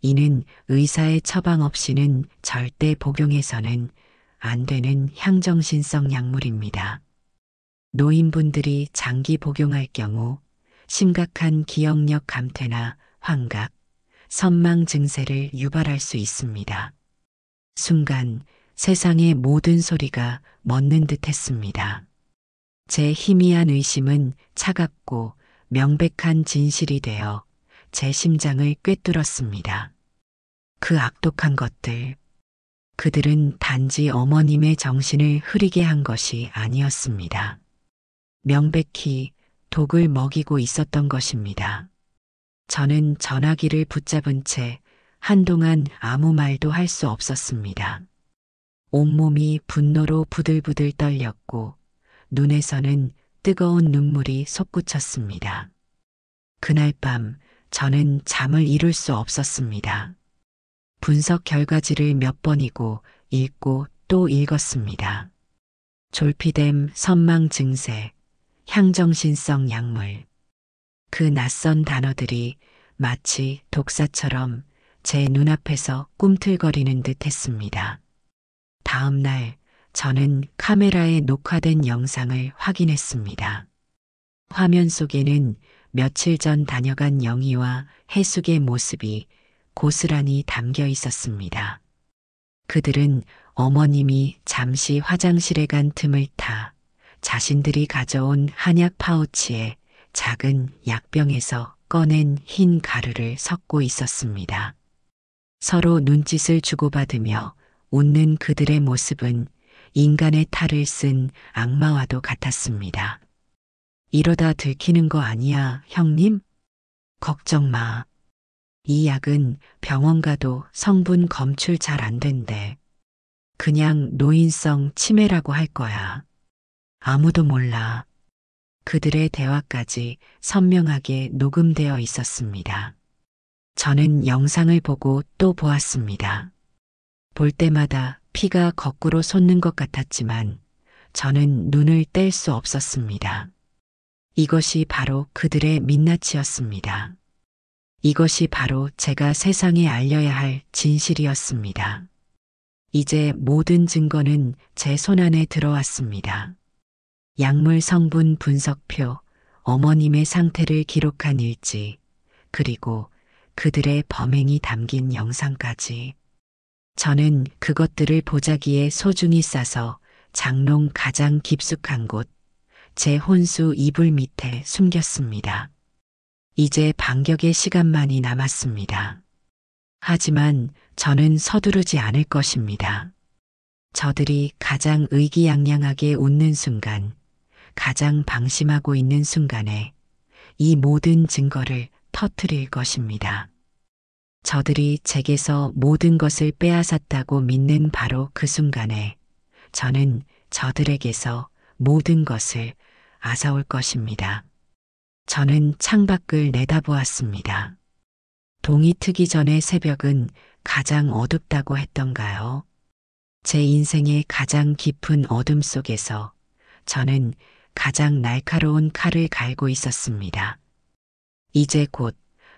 이는 의사의 처방 없이는 절대 복용해서는 안 되는 향정신성 약물입니다. 노인분들이 장기 복용할 경우 심각한 기억력 감퇴나 환각, 선망 증세를 유발할 수 있습니다. 순간 세상의 모든 소리가 멎는 듯 했습니다. 제 희미한 의심은 차갑고 명백한 진실이 되어 제 심장을 꿰뚫었습니다. 그 악독한 것들, 그들은 단지 어머님의 정신을 흐리게 한 것이 아니었습니다. 명백히 독을 먹이고 있었던 것입니다. 저는 전화기를 붙잡은 채 한동안 아무 말도 할 수 없었습니다. 온몸이 분노로 부들부들 떨렸고 눈에서는 뜨거운 눈물이 솟구쳤습니다. 그날 밤 저는 잠을 이룰 수 없었습니다. 분석 결과지를 몇 번이고 읽고 또 읽었습니다. 졸피뎀, 선망 증세, 향정신성 약물. 그 낯선 단어들이 마치 독사처럼 제 눈앞에서 꿈틀거리는 듯 했습니다. 다음 날 저는 카메라에 녹화된 영상을 확인했습니다. 화면 속에는 며칠 전 다녀간 영희와 해숙의 모습이 고스란히 담겨 있었습니다. 그들은 어머님이 잠시 화장실에 간 틈을 타 자신들이 가져온 한약 파우치에 작은 약병에서 꺼낸 흰 가루를 섞고 있었습니다. 서로 눈짓을 주고받으며 웃는 그들의 모습은 인간의 탈을 쓴 악마와도 같았습니다. 이러다 들키는 거 아니야, 형님? 걱정 마. 이 약은 병원 가도 성분 검출 잘 안 된대. 그냥 노인성 치매라고 할 거야. 아무도 몰라. 그들의 대화까지 선명하게 녹음되어 있었습니다. 저는 영상을 보고 또 보았습니다. 볼 때마다 피가 거꾸로 솟는 것 같았지만 저는 눈을 뗄 수 없었습니다. 이것이 바로 그들의 민낯이었습니다. 이것이 바로 제가 세상에 알려야 할 진실이었습니다. 이제 모든 증거는 제 손안에 들어왔습니다. 약물 성분 분석표, 어머님의 상태를 기록한 일지, 그리고 그들의 범행이 담긴 영상까지. 저는 그것들을 보자기에 소중히 싸서 장롱 가장 깊숙한 곳, 제 혼수 이불 밑에 숨겼습니다. 이제 반격의 시간만이 남았습니다. 하지만 저는 서두르지 않을 것입니다. 저들이 가장 의기양양하게 웃는 순간, 가장 방심하고 있는 순간에 이 모든 증거를 터뜨릴 것입니다. 저들이 제게서 모든 것을 빼앗았다고 믿는 바로 그 순간에 저는 저들에게서 모든 것을 앗아올 것입니다. 저는 창밖을 내다보았습니다. 동이 트기 전의 새벽은 가장 어둡다고 했던가요? 제 인생의 가장 깊은 어둠 속에서 저는 가장 날카로운 칼을 갈고 있었습니다. 이제 곧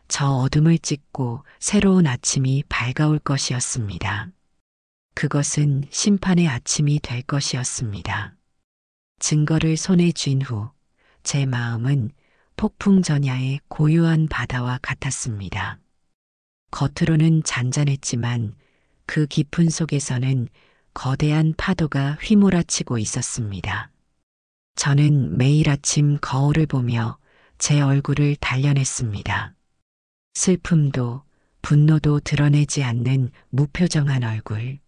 저 어둠을 찢고 새로운 아침이 밝아올 것이었습니다. 그것은 심판의 아침이 될 것이었습니다. 증거를 손에 쥔 후 제 마음은 폭풍 전야의 고요한 바다와 같았습니다. 겉으로는 잔잔했지만 그 깊은 속에서는 거대한 파도가 휘몰아치고 있었습니다. 저는 매일 아침 거울을 보며 제 얼굴을 단련했습니다. 슬픔도 분노도 드러내지 않는 무표정한 얼굴.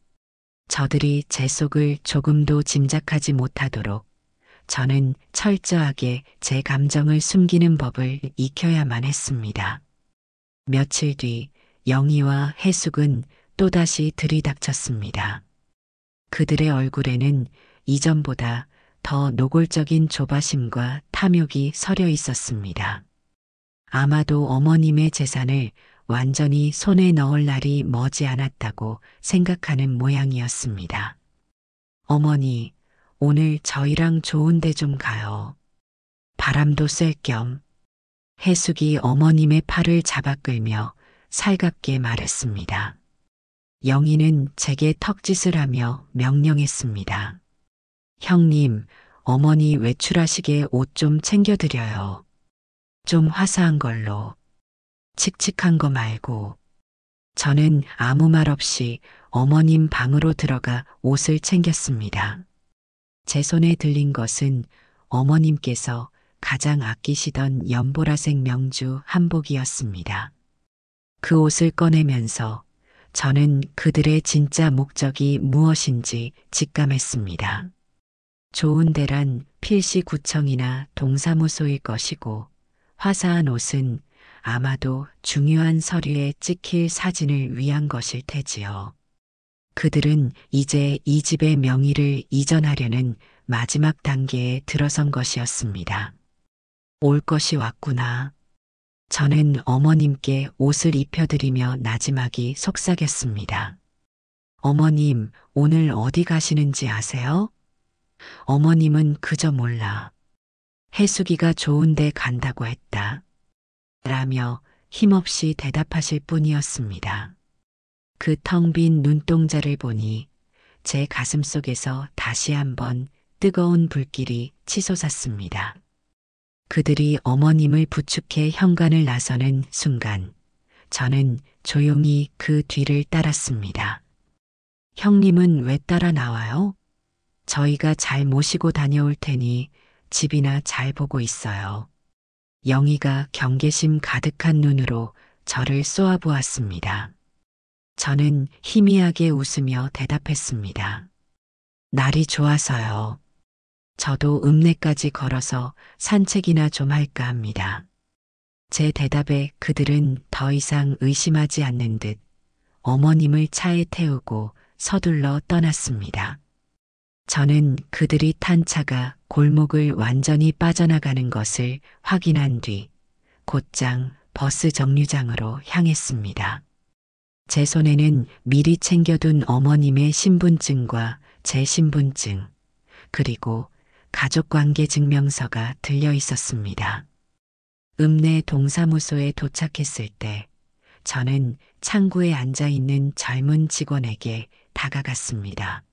저들이 제 속을 조금도 짐작하지 못하도록 저는 철저하게 제 감정을 숨기는 법을 익혀야만 했습니다. 며칠 뒤 영희와 해숙은 또다시 들이닥쳤습니다. 그들의 얼굴에는 이전보다 더 노골적인 조바심과 탐욕이 서려 있었습니다. 아마도 어머님의 재산을 완전히 손에 넣을 날이 머지 않았다고 생각하는 모양이었습니다. 어머니, 오늘 저희랑 좋은 데 좀 가요. 바람도 쐴 겸. 해숙이 어머님의 팔을 잡아 끌며 살갑게 말했습니다. 영희는 제게 턱짓을 하며 명령했습니다. 형님, 어머니 외출하시게 옷 좀 챙겨드려요. 좀 화사한 걸로. 칙칙한 거 말고. 저는 아무 말 없이 어머님 방으로 들어가 옷을 챙겼습니다. 제 손에 들린 것은 어머님께서 가장 아끼시던 연보라색 명주 한복이었습니다. 그 옷을 꺼내면서 저는 그들의 진짜 목적이 무엇인지 직감했습니다. 좋은 데란 필시구청이나 동사무소일 것이고 화사한 옷은 아마도 중요한 서류에 찍힐 사진을 위한 것일 테지요. 그들은 이제 이 집의 명의를 이전하려는 마지막 단계에 들어선 것이었습니다. 올 것이 왔구나. 저는 어머님께 옷을 입혀드리며 나지막이 속삭였습니다. 어머님, 오늘 어디 가시는지 아세요? 어머님은 그저 몰라. 해숙이가 좋은데 간다고 했다. 라며 힘없이 대답하실 뿐이었습니다. 그 텅 빈 눈동자를 보니 제 가슴 속에서 다시 한번 뜨거운 불길이 치솟았습니다. 그들이 어머님을 부축해 현관을 나서는 순간 저는 조용히 그 뒤를 따랐습니다. 형님은 왜 따라 나와요? 저희가 잘 모시고 다녀올 테니 집이나 잘 보고 있어요. 영희가 경계심 가득한 눈으로 저를 쏘아보았습니다. 저는 희미하게 웃으며 대답했습니다. 날이 좋아서요. 저도 읍내까지 걸어서 산책이나 좀 할까 합니다. 제 대답에 그들은 더 이상 의심하지 않는 듯 어머님을 차에 태우고 서둘러 떠났습니다. 저는 그들이 탄 차가 골목을 완전히 빠져나가는 것을 확인한 뒤 곧장 버스 정류장으로 향했습니다. 제 손에는 미리 챙겨둔 어머님의 신분증과 제 신분증, 그리고 가족관계 증명서가 들려 있었습니다. 읍내 동사무소에 도착했을 때 저는 창구에 앉아 있는 젊은 직원에게 다가갔습니다.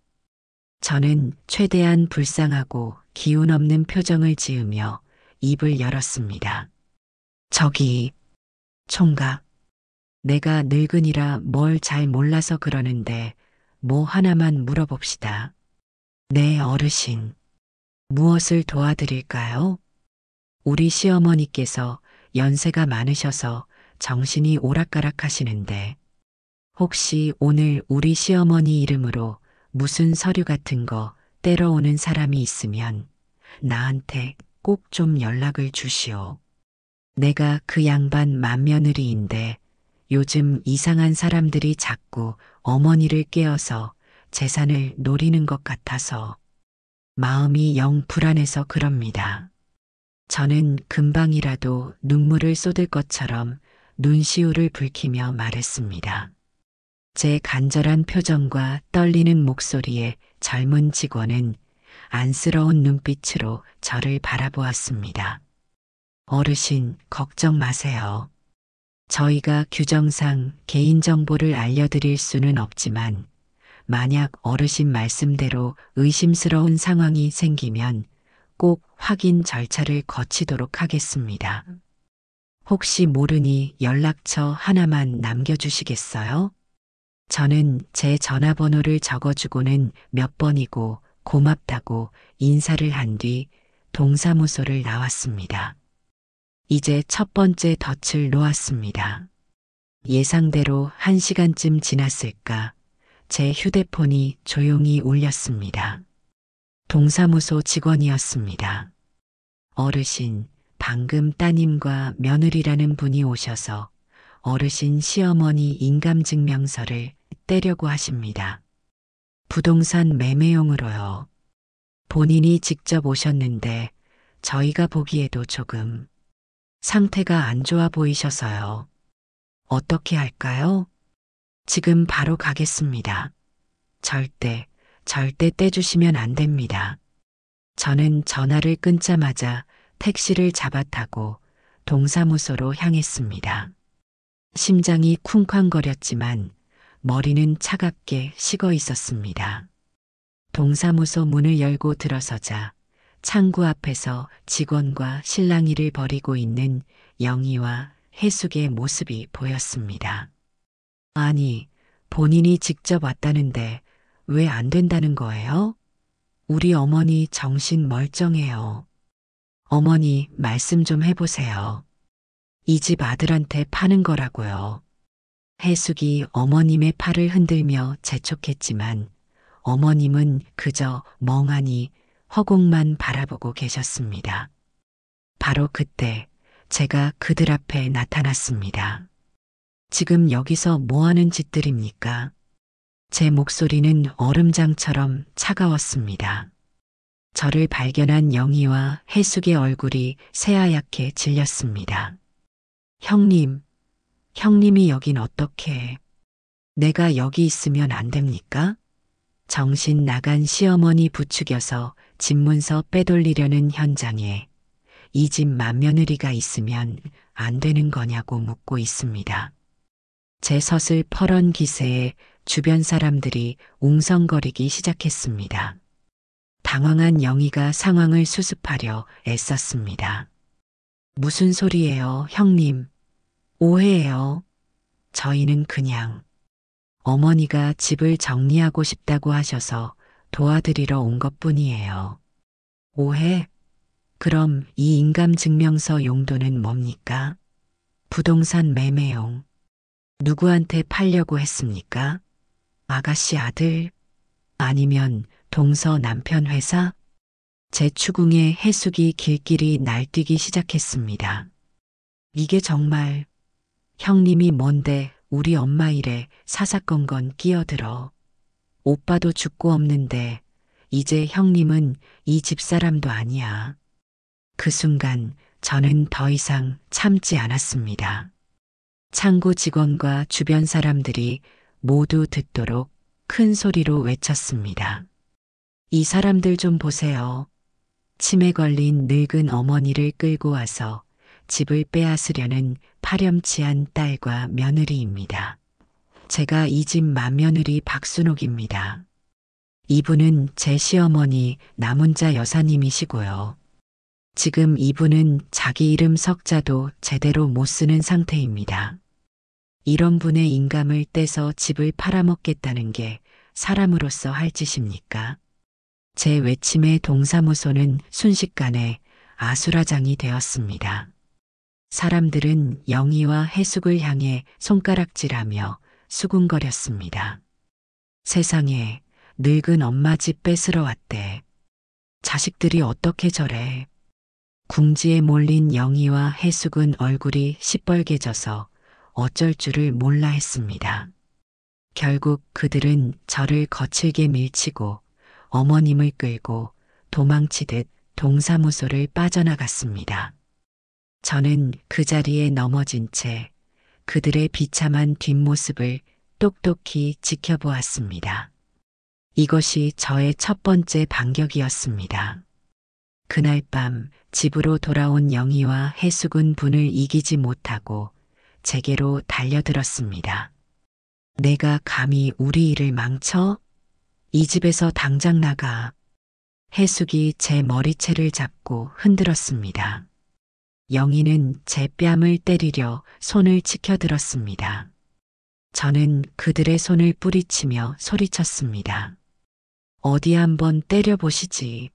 저는 최대한 불쌍하고 기운 없는 표정을 지으며 입을 열었습니다. 저기, 총각. 내가 늙은이라 뭘 잘 몰라서 그러는데 뭐 하나만 물어봅시다. 네, 어르신. 무엇을 도와드릴까요? 우리 시어머니께서 연세가 많으셔서 정신이 오락가락 하시는데 혹시 오늘 우리 시어머니 이름으로 무슨 서류 같은 거 떼러 오는 사람이 있으면 나한테 꼭 좀 연락을 주시오. 내가 그 양반 맏며느리인데 요즘 이상한 사람들이 자꾸 어머니를 깨어서 재산을 노리는 것 같아서 마음이 영 불안해서 그럽니다. 저는 금방이라도 눈물을 쏟을 것처럼 눈시울을 붉히며 말했습니다. 제 간절한 표정과 떨리는 목소리에 젊은 직원은 안쓰러운 눈빛으로 저를 바라보았습니다. 어르신, 걱정 마세요. 저희가 규정상 개인정보를 알려드릴 수는 없지만 만약 어르신 말씀대로 의심스러운 상황이 생기면 꼭 확인 절차를 거치도록 하겠습니다. 혹시 모르니 연락처 하나만 남겨주시겠어요? 저는 제 전화번호를 적어주고는 몇 번이고 고맙다고 인사를 한 뒤 동사무소를 나왔습니다. 이제 첫 번째 덫을 놓았습니다. 예상대로 1시간쯤 지났을까 제 휴대폰이 조용히 울렸습니다. 동사무소 직원이었습니다. 어르신, 방금 따님과 며느리라는 분이 오셔서 어르신 시어머니 인감증명서를 떼려고 하십니다. 부동산 매매용으로요. 본인이 직접 오셨는데 저희가 보기에도 조금 상태가 안 좋아 보이셔서요. 어떻게 할까요? 지금 바로 가겠습니다. 절대 떼주시면 안 됩니다. 저는 전화를 끊자마자 택시를 잡아 타고 동사무소로 향했습니다. 심장이 쿵쾅거렸지만 머리는 차갑게 식어 있었습니다. 동사무소 문을 열고 들어서자 창구 앞에서 직원과 실랑이를 벌이고 있는 영희와 해숙의 모습이 보였습니다. 아니, 본인이 직접 왔다는데 왜 안 된다는 거예요? 우리 어머니 정신 멀쩡해요. 어머니 말씀 좀 해보세요. 이 집 아들한테 파는 거라고요. 해숙이 어머님의 팔을 흔들며 재촉했지만 어머님은 그저 멍하니 허공만 바라보고 계셨습니다. 바로 그때 제가 그들 앞에 나타났습니다. 지금 여기서 뭐 하는 짓들입니까? 제 목소리는 얼음장처럼 차가웠습니다. 저를 발견한 영희와 해숙의 얼굴이 새하얗게 질렸습니다. 형님이 여긴 어떻게? 내가 여기 있으면 안 됩니까? 정신 나간 시어머니 부추겨서 집문서 빼돌리려는 현장에 이 집 맏며느리가 있으면 안 되는 거냐고 묻고 있습니다. 제 서슬퍼런 기세에 주변 사람들이 웅성거리기 시작했습니다. 당황한 영희가 상황을 수습하려 애썼습니다. 무슨 소리예요, 형님? 오해예요. 저희는 그냥 어머니가 집을 정리하고 싶다고 하셔서 도와드리러 온 것뿐이에요. 오해? 그럼 이 인감증명서 용도는 뭡니까? 부동산 매매용. 누구한테 팔려고 했습니까? 아가씨 아들? 아니면 동서 남편 회사? 제 추궁에 해숙이 길길이 날뛰기 시작했습니다. 이게 정말 형님이 뭔데 우리 엄마 일에 사사건건 끼어들어. 오빠도 죽고 없는데 이제 형님은 이 집사람도 아니야. 그 순간 저는 더 이상 참지 않았습니다. 창구 직원과 주변 사람들이 모두 듣도록 큰 소리로 외쳤습니다. 이 사람들 좀 보세요. 치매 걸린 늙은 어머니를 끌고 와서 집을 빼앗으려는 파렴치한 딸과 며느리입니다. 제가 이 집 맏며느리 박순옥입니다. 이분은 제 시어머니 남은자 여사님이시고요. 지금 이분은 자기 이름 석자도 제대로 못 쓰는 상태입니다. 이런 분의 인감을 떼서 집을 팔아먹겠다는 게 사람으로서 할 짓입니까? 제 외침에 동사무소는 순식간에 아수라장이 되었습니다. 사람들은 영희와 해숙을 향해 손가락질하며 수군거렸습니다. 세상에, 늙은 엄마 집 뺏으러 왔대. 자식들이 어떻게 저래. 궁지에 몰린 영희와 해숙은 얼굴이 시뻘개져서 어쩔 줄을 몰라 했습니다. 결국 그들은 저를 거칠게 밀치고 어머님을 끌고 도망치듯 동사무소를 빠져나갔습니다. 저는 그 자리에 넘어진 채 그들의 비참한 뒷모습을 똑똑히 지켜보았습니다. 이것이 저의 첫 번째 반격이었습니다. 그날 밤 집으로 돌아온 영희와 해숙은 분을 이기지 못하고 제게로 달려들었습니다. 내가 감히 우리 일을 망쳐? 이 집에서 당장 나가. 해숙이 제 머리채를 잡고 흔들었습니다. 영희는 제 뺨을 때리려 손을 치켜들었습니다. 저는 그들의 손을 뿌리치며 소리쳤습니다. 어디 한번 때려보시지.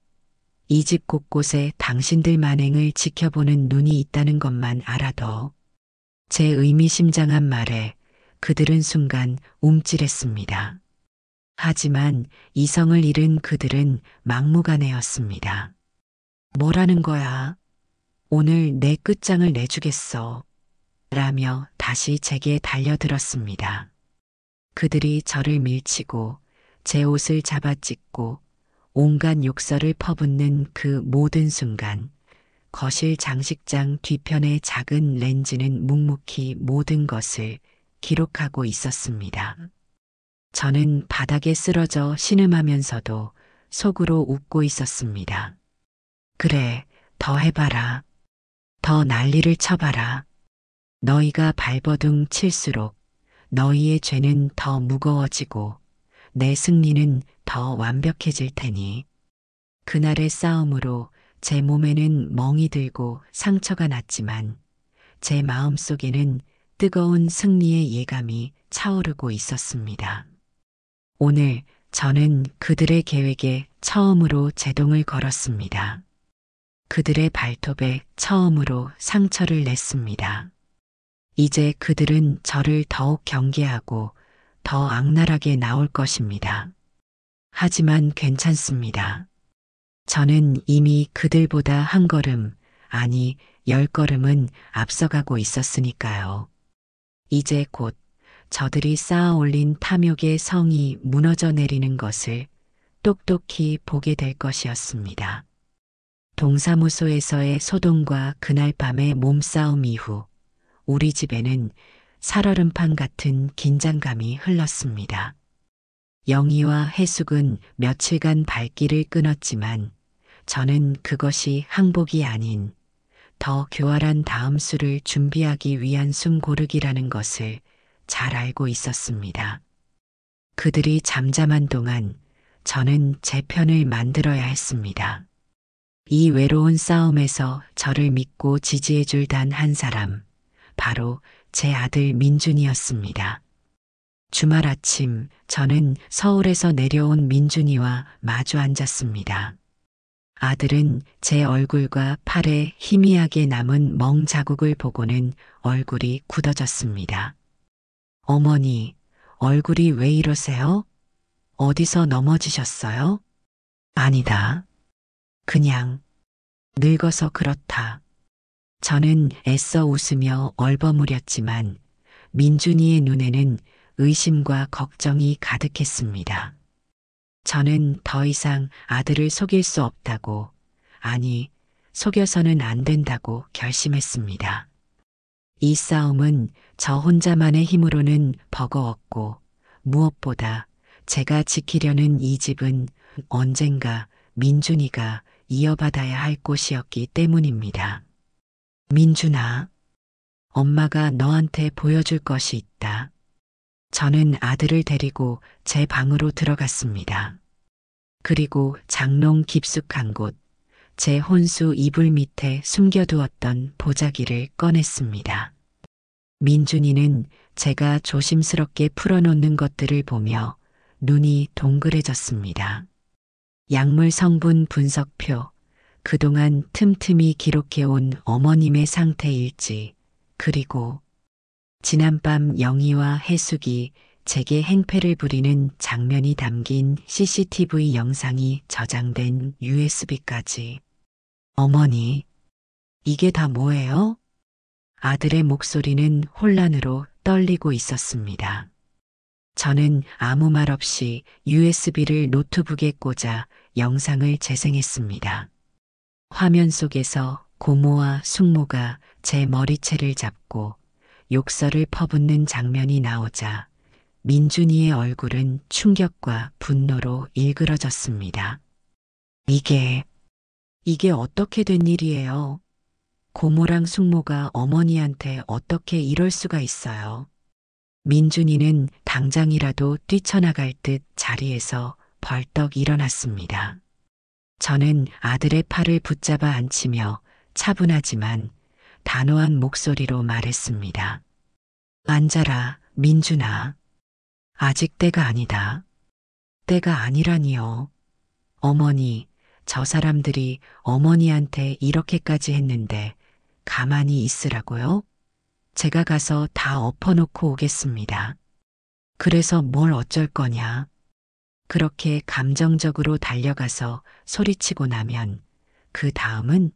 이 집 곳곳에 당신들 만행을 지켜보는 눈이 있다는 것만 알아도. 제 의미심장한 말에 그들은 순간 움찔했습니다. 하지만 이성을 잃은 그들은 막무가내였습니다. 뭐라는 거야? 오늘 내 끝장을 내주겠어. 라며 다시 제게 달려들었습니다. 그들이 저를 밀치고 제 옷을 잡아찢고 온갖 욕설을 퍼붓는 그 모든 순간 거실 장식장 뒤편의 작은 렌즈는 묵묵히 모든 것을 기록하고 있었습니다. 저는 바닥에 쓰러져 신음하면서도 속으로 웃고 있었습니다. 그래, 더 해봐라. 더 난리를 쳐봐라. 너희가 발버둥 칠수록 너희의 죄는 더 무거워지고 내 승리는 더 완벽해질 테니. 그날의 싸움으로 제 몸에는 멍이 들고 상처가 났지만 제 마음속에는 뜨거운 승리의 예감이 차오르고 있었습니다. 오늘 저는 그들의 계획에 처음으로 제동을 걸었습니다. 그들의 발톱에 처음으로 상처를 냈습니다. 이제 그들은 저를 더욱 경계하고 더 악랄하게 나올 것입니다. 하지만 괜찮습니다. 저는 이미 그들보다 한 걸음, 아니 10걸음은 앞서가고 있었으니까요. 이제 곧 저들이 쌓아 올린 탐욕의 성이 무너져 내리는 것을 똑똑히 보게 될 것이었습니다. 동사무소에서의 소동과 그날 밤의 몸싸움 이후 우리 집에는 살얼음판 같은 긴장감이 흘렀습니다. 영희와 해숙은 며칠간 발길을 끊었지만 저는 그것이 항복이 아닌 더 교활한 다음 수를 준비하기 위한 숨 고르기라는 것을 잘 알고 있었습니다. 그들이 잠잠한 동안 저는 제 편을 만들어야 했습니다. 이 외로운 싸움에서 저를 믿고 지지해 줄 단 한 사람, 바로 제 아들 민준이었습니다. 주말 아침 저는 서울에서 내려온 민준이와 마주 앉았습니다. 아들은 제 얼굴과 팔에 희미하게 남은 멍 자국을 보고는 얼굴이 굳어졌습니다. 어머니, 얼굴이 왜 이러세요? 어디서 넘어지셨어요? 아니다. 그냥 늙어서 그렇다. 저는 애써 웃으며 얼버무렸지만 민준이의 눈에는 의심과 걱정이 가득했습니다. 저는 더 이상 아들을 속일 수 없다고, 아니, 속여서는 안 된다고 결심했습니다. 이 싸움은 저 혼자만의 힘으로는 버거웠고, 무엇보다 제가 지키려는 이 집은 언젠가 민준이가 이어받아야 할 곳이었기 때문입니다. 민준아, 엄마가 너한테 보여줄 것이 있다. 저는 아들을 데리고 제 방으로 들어갔습니다. 그리고 장롱 깊숙한 곳, 제 혼수 이불 밑에 숨겨두었던 보자기를 꺼냈습니다. 민준이는 제가 조심스럽게 풀어놓는 것들을 보며 눈이 동그래졌습니다. 약물 성분 분석표, 그동안 틈틈이 기록해온 어머님의 상태 일지, 그리고 지난밤 영희와 해숙이 제게 행패를 부리는 장면이 담긴 CCTV 영상이 저장된 USB까지. 어머니, 이게 다 뭐예요? 아들의 목소리는 혼란으로 떨리고 있었습니다. 저는 아무 말 없이 USB를 노트북에 꽂아 영상을 재생했습니다. 화면 속에서 고모와 숙모가 제 머리채를 잡고 욕설을 퍼붓는 장면이 나오자 민준이의 얼굴은 충격과 분노로 일그러졌습니다. 이게 어떻게 된 일이에요? 고모랑 숙모가 어머니한테 어떻게 이럴 수가 있어요? 민준이는 당장이라도 뛰쳐나갈 듯 자리에서 벌떡 일어났습니다. 저는 아들의 팔을 붙잡아 안치며 차분하지만 단호한 목소리로 말했습니다. 앉아라, 민준아. 아직 때가 아니다. 때가 아니라니요. 어머니, 저 사람들이 어머니한테 이렇게까지 했는데 가만히 있으라고요? 제가 가서 다 엎어놓고 오겠습니다. 그래서 뭘 어쩔 거냐? 그렇게 감정적으로 달려가서 소리치고 나면 그 다음은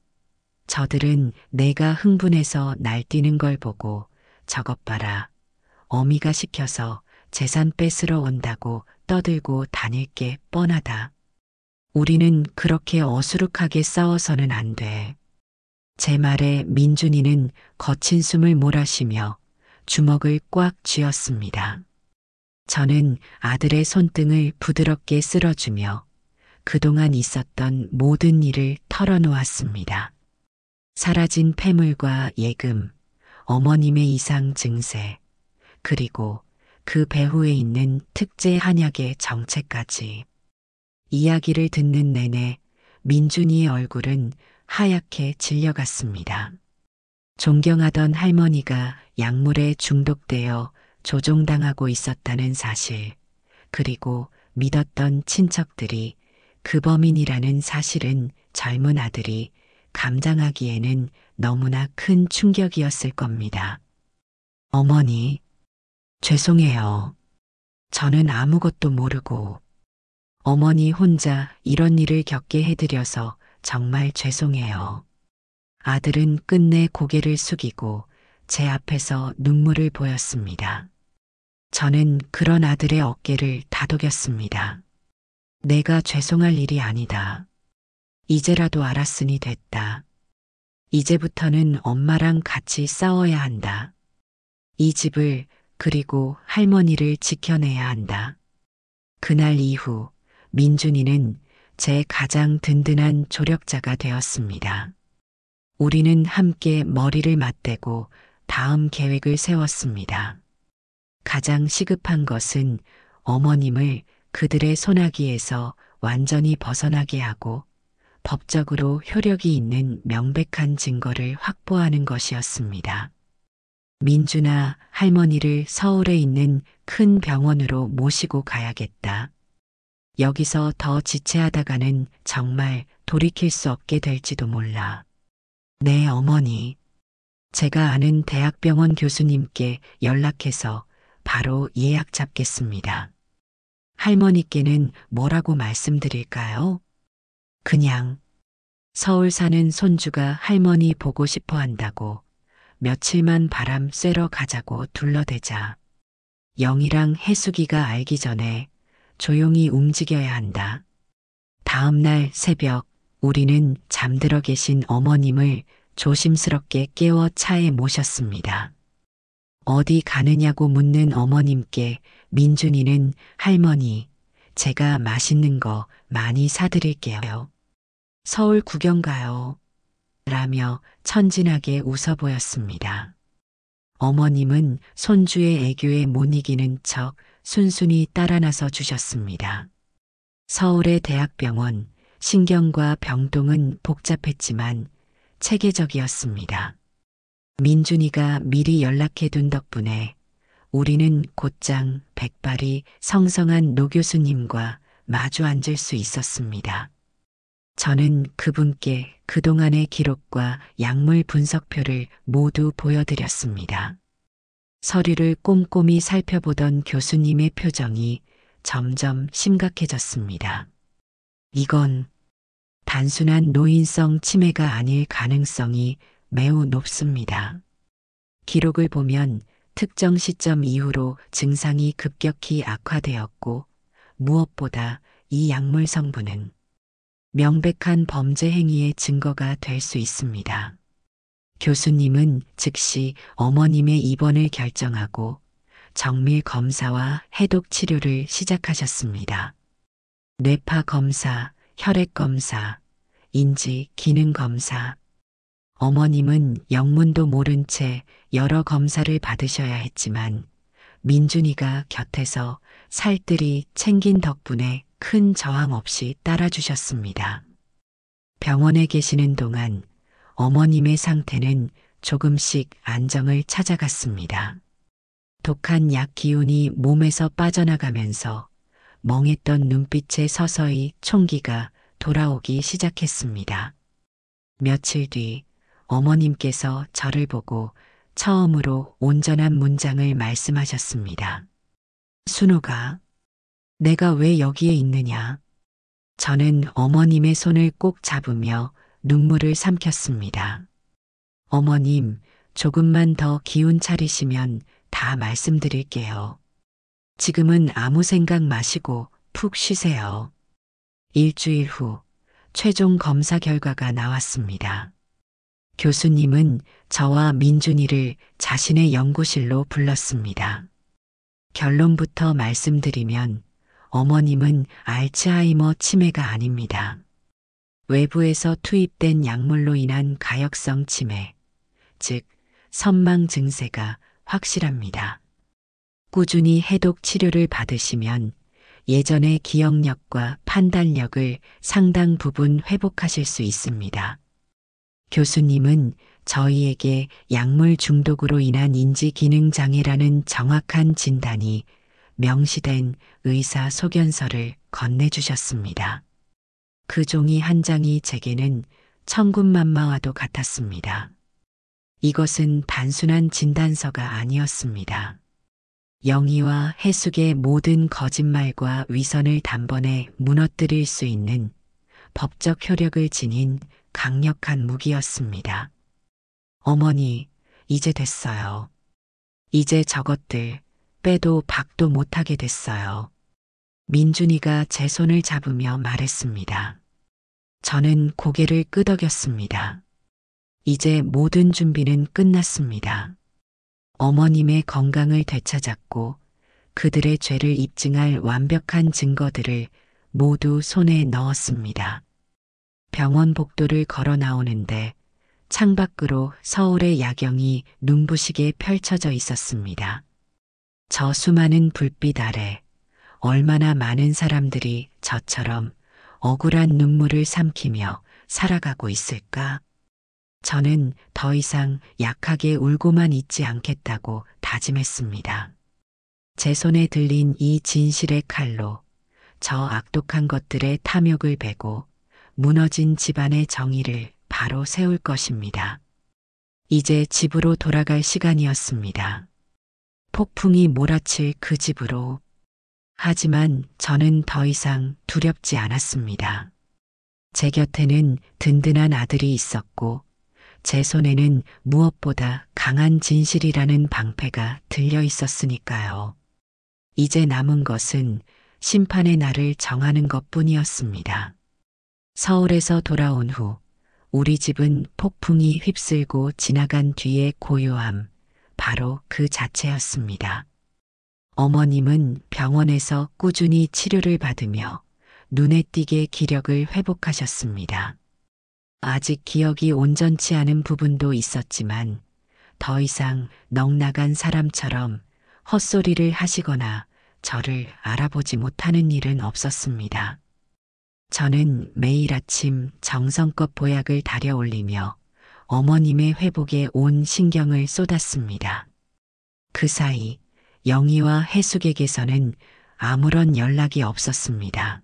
저들은 내가 흥분해서 날뛰는 걸 보고 저것 봐라. 어미가 시켜서 재산 뺏으러 온다고 떠들고 다닐 게 뻔하다. 우리는 그렇게 어수룩하게 싸워서는 안 돼. 제 말에 민준이는 거친 숨을 몰아쉬며 주먹을 꽉 쥐었습니다. 저는 아들의 손등을 부드럽게 쓸어주며 그동안 있었던 모든 일을 털어놓았습니다. 사라진 폐물과 예금, 어머님의 이상 증세, 그리고 그 배후에 있는 특제 한약의 정체까지. 이야기를 듣는 내내 민준이의 얼굴은 하얗게 질려갔습니다. 존경하던 할머니가 약물에 중독되어 조종당하고 있었다는 사실, 그리고 믿었던 친척들이 그 범인이라는 사실은 젊은 아들이 감당하기에는 너무나 큰 충격이었을 겁니다. 어머니, 죄송해요. 저는 아무것도 모르고 어머니 혼자 이런 일을 겪게 해드려서 정말 죄송해요. 아들은 끝내 고개를 숙이고 제 앞에서 눈물을 보였습니다. 저는 그런 아들의 어깨를 다독였습니다. 내가 죄송할 일이 아니다. 이제라도 알았으니 됐다. 이제부터는 엄마랑 같이 싸워야 한다. 이 집을 그리고 할머니를 지켜내야 한다. 그날 이후 민준이는 제 가장 든든한 조력자가 되었습니다. 우리는 함께 머리를 맞대고 다음 계획을 세웠습니다. 가장 시급한 것은 어머님을 그들의 소나기에서 완전히 벗어나게 하고 법적으로 효력이 있는 명백한 증거를 확보하는 것이었습니다. 민준아, 할머니를 서울에 있는 큰 병원으로 모시고 가야겠다. 여기서 더 지체하다가는 정말 돌이킬 수 없게 될지도 몰라. 네, 어머니. 제가 아는 대학병원 교수님께 연락해서 바로 예약 잡겠습니다. 할머니께는 뭐라고 말씀드릴까요? 그냥 서울 사는 손주가 할머니 보고 싶어 한다고 며칠만 바람 쐬러 가자고 둘러대자. 영희랑 해숙이가 알기 전에 조용히 움직여야 한다. 다음 날 새벽 우리는 잠들어 계신 어머님을 조심스럽게 깨워 차에 모셨습니다. 어디 가느냐고 묻는 어머님께 민준이는 할머니, 제가 맛있는 거 많이 사드릴게요. 서울 구경 가요. 라며 천진하게 웃어 보였습니다. 어머님은 손주의 애교에 못 이기는 척 순순히 따라 나서 주셨습니다. 서울의 대학병원, 신경과 병동은 복잡했지만 체계적이었습니다. 민준이가 미리 연락해둔 덕분에 우리는 곧장 백발이 성성한 노 교수님과 마주 앉을 수 있었습니다. 저는 그분께 그동안의 기록과 약물 분석표를 모두 보여드렸습니다. 서류를 꼼꼼히 살펴보던 교수님의 표정이 점점 심각해졌습니다. 이건 단순한 노인성 치매가 아닐 가능성이 매우 높습니다. 기록을 보면 특정 시점 이후로 증상이 급격히 악화되었고 무엇보다 이 약물 성분은 명백한 범죄 행위의 증거가 될 수 있습니다. 교수님은 즉시 어머님의 입원을 결정하고 정밀 검사와 해독 치료를 시작하셨습니다. 뇌파 검사, 혈액 검사, 인지 기능 검사. 어머님은 영문도 모른 채 여러 검사를 받으셔야 했지만 민준이가 곁에서 살뜰히 챙긴 덕분에 큰 저항 없이 따라주셨습니다. 병원에 계시는 동안 어머님의 상태는 조금씩 안정을 찾아갔습니다. 독한 약 기운이 몸에서 빠져나가면서 멍했던 눈빛에 서서히 총기가 돌아오기 시작했습니다. 며칠 뒤 어머님께서 저를 보고 처음으로 온전한 문장을 말씀하셨습니다. 순우가, 내가 왜 여기에 있느냐? 저는 어머님의 손을 꼭 잡으며 눈물을 삼켰습니다. 어머님, 조금만 더 기운 차리시면 다 말씀드릴게요. 지금은 아무 생각 마시고 푹 쉬세요. 일주일 후 최종 검사 결과가 나왔습니다. 교수님은 저와 민준이를 자신의 연구실로 불렀습니다. 결론부터 말씀드리면 어머님은 알츠하이머 치매가 아닙니다. 외부에서 투입된 약물로 인한 가역성 치매, 즉 선망 증세가 확실합니다. 꾸준히 해독 치료를 받으시면 예전의 기억력과 판단력을 상당 부분 회복하실 수 있습니다. 교수님은 저희에게 약물 중독으로 인한 인지기능장애라는 정확한 진단이 명시된 의사 소견서를 건네주셨습니다. 그 종이 한 장이 제게는 천군만마와도 같았습니다. 이것은 단순한 진단서가 아니었습니다. 영희와 해숙의 모든 거짓말과 위선을 단번에 무너뜨릴 수 있는 법적 효력을 지닌 강력한 무기였습니다. 어머니, 이제 됐어요. 이제 저것들 빼도 박도 못하게 됐어요. 민준이가 제 손을 잡으며 말했습니다. 저는 고개를 끄덕였습니다. 이제 모든 준비는 끝났습니다. 어머님의 건강을 되찾았고 그들의 죄를 입증할 완벽한 증거들을 모두 손에 넣었습니다. 병원 복도를 걸어 나오는데 창밖으로 서울의 야경이 눈부시게 펼쳐져 있었습니다. 저 수많은 불빛 아래 얼마나 많은 사람들이 저처럼 억울한 눈물을 삼키며 살아가고 있을까? 저는 더 이상 약하게 울고만 있지 않겠다고 다짐했습니다. 제 손에 들린 이 진실의 칼로 저 악독한 것들의 탐욕을 베고 무너진 집안의 정의를 바로 세울 것입니다. 이제 집으로 돌아갈 시간이었습니다. 폭풍이 몰아칠 그 집으로. 하지만 저는 더 이상 두렵지 않았습니다. 제 곁에는 든든한 아들이 있었고 제 손에는 무엇보다 강한 진실이라는 방패가 들려 있었으니까요. 이제 남은 것은 심판의 날을 정하는 것뿐이었습니다. 서울에서 돌아온 후 우리 집은 폭풍이 휩쓸고 지나간 뒤의 고요함, 바로 그 자체였습니다. 어머님은 병원에서 꾸준히 치료를 받으며 눈에 띄게 기력을 회복하셨습니다. 아직 기억이 온전치 않은 부분도 있었지만 더 이상 넋나간 사람처럼 헛소리를 하시거나 저를 알아보지 못하는 일은 없었습니다. 저는 매일 아침 정성껏 보약을 달여 올리며 어머님의 회복에 온 신경을 쏟았습니다. 그 사이 영희와 해숙에게서는 아무런 연락이 없었습니다.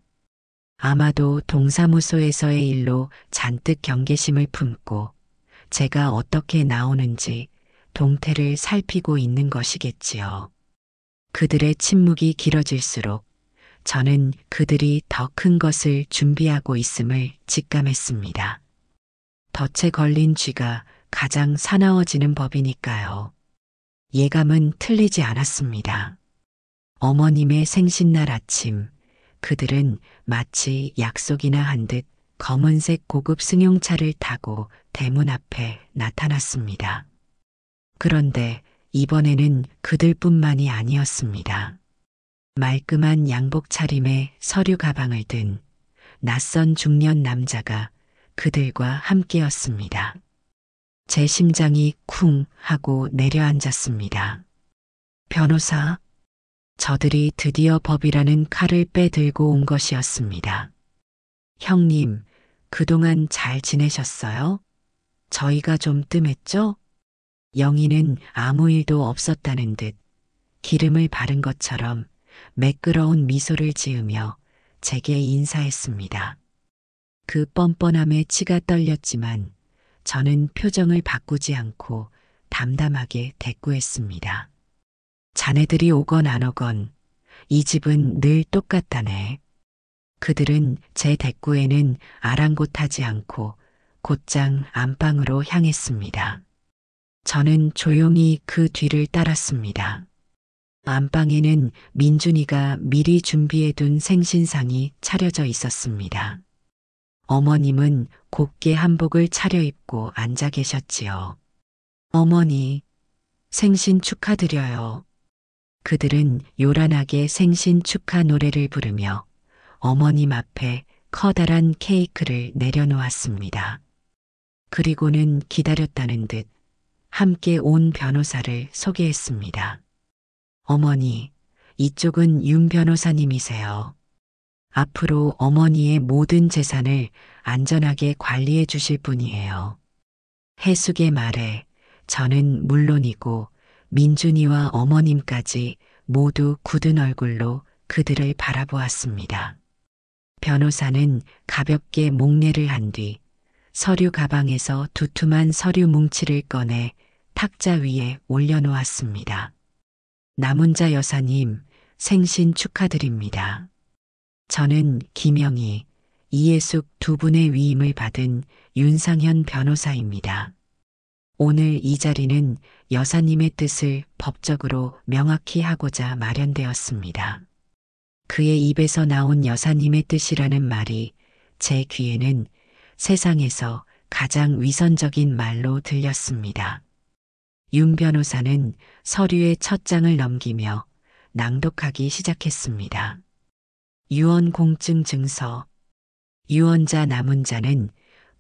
아마도 동사무소에서의 일로 잔뜩 경계심을 품고 제가 어떻게 나오는지 동태를 살피고 있는 것이겠지요. 그들의 침묵이 길어질수록 저는 그들이 더 큰 것을 준비하고 있음을 직감했습니다. 덫에 걸린 쥐가 가장 사나워지는 법이니까요. 예감은 틀리지 않았습니다. 어머님의 생신날 아침, 그들은 마치 약속이나 한 듯 검은색 고급 승용차를 타고 대문 앞에 나타났습니다. 그런데 이번에는 그들뿐만이 아니었습니다. 말끔한 양복 차림에 서류 가방을 든 낯선 중년 남자가 그들과 함께였습니다. 제 심장이 쿵 하고 내려앉았습니다. 변호사, 저들이 드디어 법이라는 칼을 빼들고 온 것이었습니다. 형님, 그동안 잘 지내셨어요? 저희가 좀 뜸했죠? 영희는 아무 일도 없었다는 듯 기름을 바른 것처럼 매끄러운 미소를 지으며 제게 인사했습니다. 그 뻔뻔함에 치가 떨렸지만 저는 표정을 바꾸지 않고 담담하게 대꾸했습니다. 자네들이 오건 안 오건 이 집은 늘 똑같다네. 그들은 제 대꾸에는 아랑곳하지 않고 곧장 안방으로 향했습니다. 저는 조용히 그 뒤를 따랐습니다. 안방에는 민준이가 미리 준비해둔 생신상이 차려져 있었습니다. 어머님은 곱게 한복을 차려입고 앉아 계셨지요. 어머니, 생신 축하드려요. 그들은 요란하게 생신 축하 노래를 부르며 어머님 앞에 커다란 케이크를 내려놓았습니다. 그리고는 기다렸다는 듯 함께 온 변호사를 소개했습니다. 어머니, 이쪽은 윤 변호사님이세요. 앞으로 어머니의 모든 재산을 안전하게 관리해 주실 분이에요. 해숙의 말에 저는 물론이고 민준이와 어머님까지 모두 굳은 얼굴로 그들을 바라보았습니다. 변호사는 가볍게 목례를 한 뒤 서류 가방에서 두툼한 서류 뭉치를 꺼내 탁자 위에 올려놓았습니다. 남은자 여사님, 생신 축하드립니다. 저는 김영희, 이예숙 두 분의 위임을 받은 윤상현 변호사입니다. 오늘 이 자리는 여사님의 뜻을 법적으로 명확히 하고자 마련되었습니다. 그의 입에서 나온 여사님의 뜻이라는 말이 제 귀에는 세상에서 가장 위선적인 말로 들렸습니다. 윤 변호사는 서류의 첫 장을 넘기며 낭독하기 시작했습니다. 유언 공증 증서. 유언자 남은자는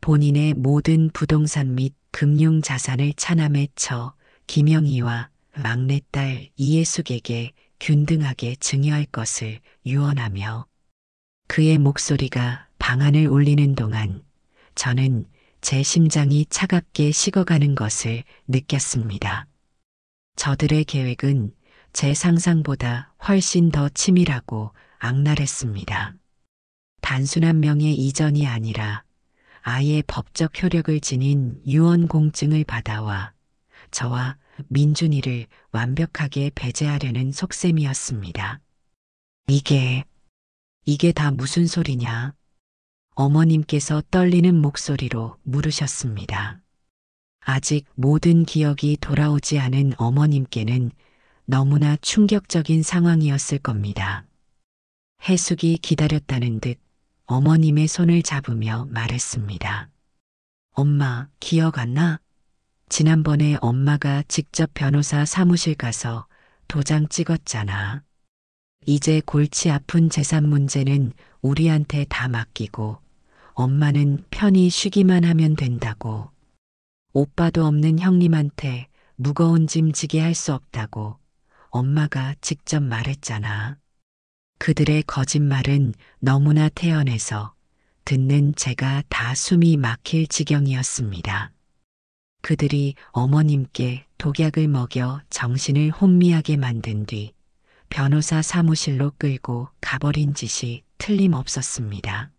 본인의 모든 부동산 및 금융 자산을 차남에 쳐 김영희와 막내딸 이예숙에게 균등하게 증여할 것을 유언하며 그의 목소리가 방안을 울리는 동안 저는 제 심장이 차갑게 식어가는 것을 느꼈습니다. 저들의 계획은 제 상상보다 훨씬 더 치밀하고 악랄했습니다. 단순한 명예 이전이 아니라 아예 법적 효력을 지닌 유언 공증을 받아와 저와 민준이를 완벽하게 배제하려는 속셈이었습니다. 이게 다 무슨 소리냐? 어머님께서 떨리는 목소리로 물으셨습니다. 아직 모든 기억이 돌아오지 않은 어머님께는 너무나 충격적인 상황이었을 겁니다. 해숙이 기다렸다는 듯 어머님의 손을 잡으며 말했습니다. 엄마, 기억 안 나? 지난번에 엄마가 직접 변호사 사무실 가서 도장 찍었잖아. 이제 골치 아픈 재산 문제는 우리한테 다 맡기고 엄마는 편히 쉬기만 하면 된다고. 오빠도 없는 형님한테 무거운 짐 지게 할 수 없다고 엄마가 직접 말했잖아. 그들의 거짓말은 너무나 태연해서 듣는 제가 다 숨이 막힐 지경이었습니다. 그들이 어머님께 독약을 먹여 정신을 혼미하게 만든 뒤 변호사 사무실로 끌고 가버린 짓이 틀림없었습니다.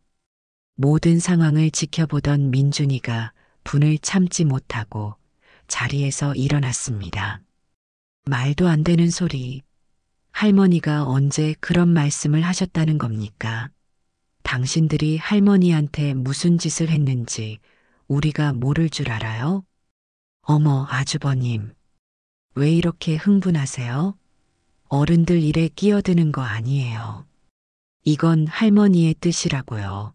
모든 상황을 지켜보던 민준이가 분을 참지 못하고 자리에서 일어났습니다. 말도 안 되는 소리. 할머니가 언제 그런 말씀을 하셨다는 겁니까? 당신들이 할머니한테 무슨 짓을 했는지 우리가 모를 줄 알아요? 어머, 아주버님. 왜 이렇게 흥분하세요? 어른들 일에 끼어드는 거 아니에요. 이건 할머니의 뜻이라고요.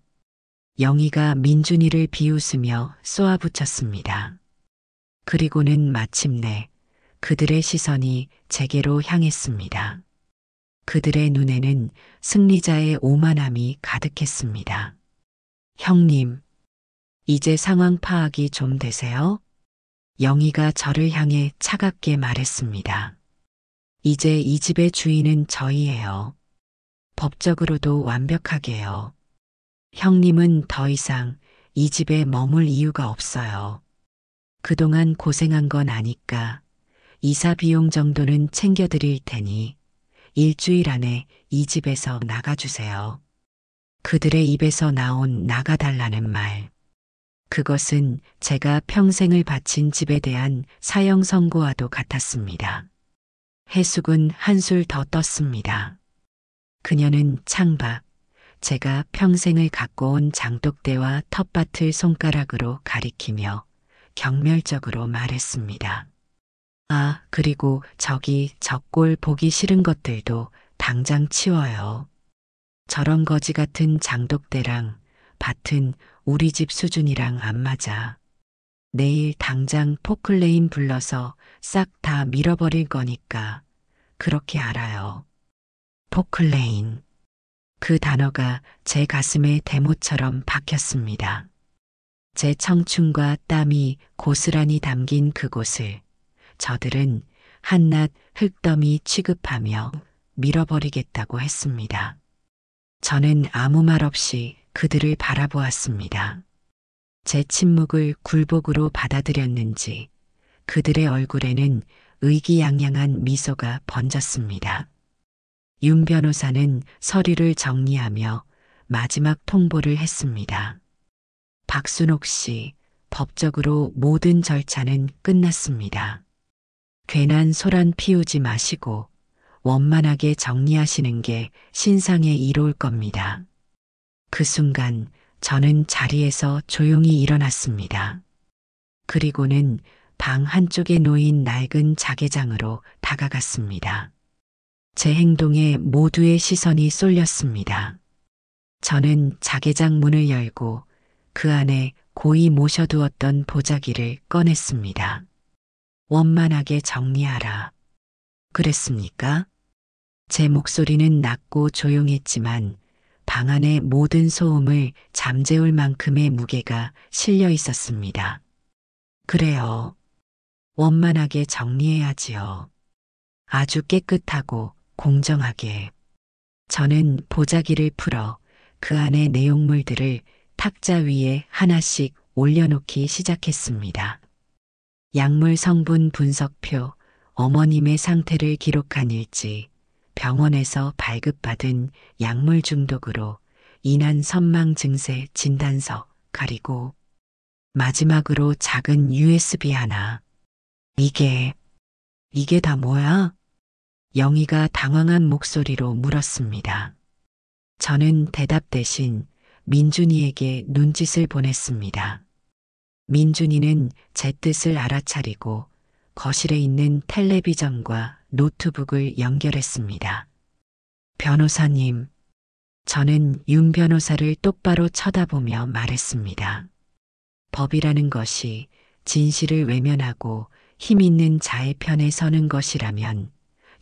영희가 민준이를 비웃으며 쏘아붙였습니다. 그리고는 마침내 그들의 시선이 제게로 향했습니다. 그들의 눈에는 승리자의 오만함이 가득했습니다. 형님, 이제 상황 파악이 좀 되세요? 영희가 저를 향해 차갑게 말했습니다. 이제 이 집의 주인은 저희예요. 법적으로도 완벽하게요. 형님은 더 이상 이 집에 머물 이유가 없어요. 그동안 고생한 건 아니까 이사 비용 정도는 챙겨드릴 테니 일주일 안에 이 집에서 나가주세요. 그들의 입에서 나온 나가달라는 말. 그것은 제가 평생을 바친 집에 대한 사형 선고와도 같았습니다. 해숙은 한술 더 떴습니다. 그녀는 창밖, 제가 평생을 갖고 온 장독대와 텃밭을 손가락으로 가리키며 경멸적으로 말했습니다. 아, 그리고 저기 저 꼴 보기 싫은 것들도 당장 치워요. 저런 거지 같은 장독대랑 밭은 우리 집 수준이랑 안 맞아. 내일 당장 포클레인 불러서 싹 다 밀어버릴 거니까 그렇게 알아요. 포클레인. 그 단어가 제 가슴에 대못처럼 박혔습니다. 제 청춘과 땀이 고스란히 담긴 그곳을 저들은 한낱 흙더미 취급하며 밀어버리겠다고 했습니다. 저는 아무 말 없이 그들을 바라보았습니다. 제 침묵을 굴복으로 받아들였는지 그들의 얼굴에는 의기양양한 미소가 번졌습니다. 윤 변호사는 서류를 정리하며 마지막 통보를 했습니다. 박순옥 씨, 법적으로 모든 절차는 끝났습니다. 괜한 소란 피우지 마시고 원만하게 정리하시는 게 신상에 이로울 겁니다. 그 순간 저는 자리에서 조용히 일어났습니다. 그리고는 방 한쪽에 놓인 낡은 자개장으로 다가갔습니다. 제 행동에 모두의 시선이 쏠렸습니다. 저는 자개장 문을 열고 그 안에 고이 모셔두었던 보자기를 꺼냈습니다. 원만하게 정리하라. 그랬습니까? 제 목소리는 낮고 조용했지만 방 안의 모든 소음을 잠재울 만큼의 무게가 실려 있었습니다. 그래요. 원만하게 정리해야지요. 아주 깨끗하고 공정하게. 저는 보자기를 풀어 그 안의 내용물들을 탁자 위에 하나씩 올려놓기 시작했습니다. 약물 성분 분석표, 어머님의 상태를 기록한 일지, 병원에서 발급받은 약물 중독으로 인한 선망 증세 진단서, 그리고 마지막으로 작은 USB 하나. 이게 다 뭐야? 영희가 당황한 목소리로 물었습니다. 저는 대답 대신 민준이에게 눈짓을 보냈습니다. 민준이는 제 뜻을 알아차리고 거실에 있는 텔레비전과 노트북을 연결했습니다. 변호사님, 저는 윤 변호사를 똑바로 쳐다보며 말했습니다. 법이라는 것이 진실을 외면하고 힘 있는 자의 편에 서는 것이라면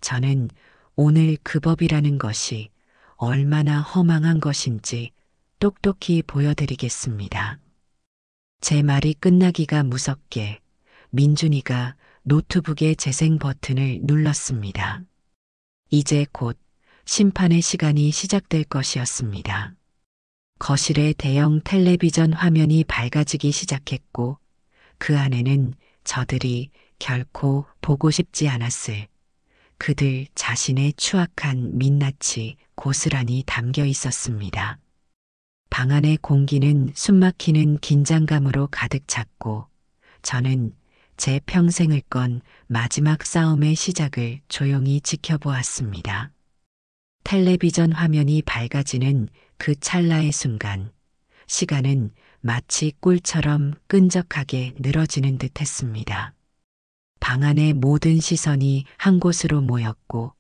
저는 오늘 그 법이라는 것이 얼마나 허망한 것인지 똑똑히 보여드리겠습니다. 제 말이 끝나기가 무섭게 민준이가 노트북의 재생 버튼을 눌렀습니다. 이제 곧 심판의 시간이 시작될 것이었습니다. 거실의 대형 텔레비전 화면이 밝아지기 시작했고 그 안에는 저들이 결코 보고 싶지 않았을 그들 자신의 추악한 민낯이 고스란히 담겨 있었습니다. 방 안의 공기는 숨막히는 긴장감으로 가득 찼고 저는 제 평생을 건 마지막 싸움의 시작을 조용히 지켜보았습니다. 텔레비전 화면이 밝아지는 그 찰나의 순간 시간은 마치 꿀처럼 끈적하게 늘어지는 듯 했습니다. 방 안의 모든 시선이 한 곳으로 모였고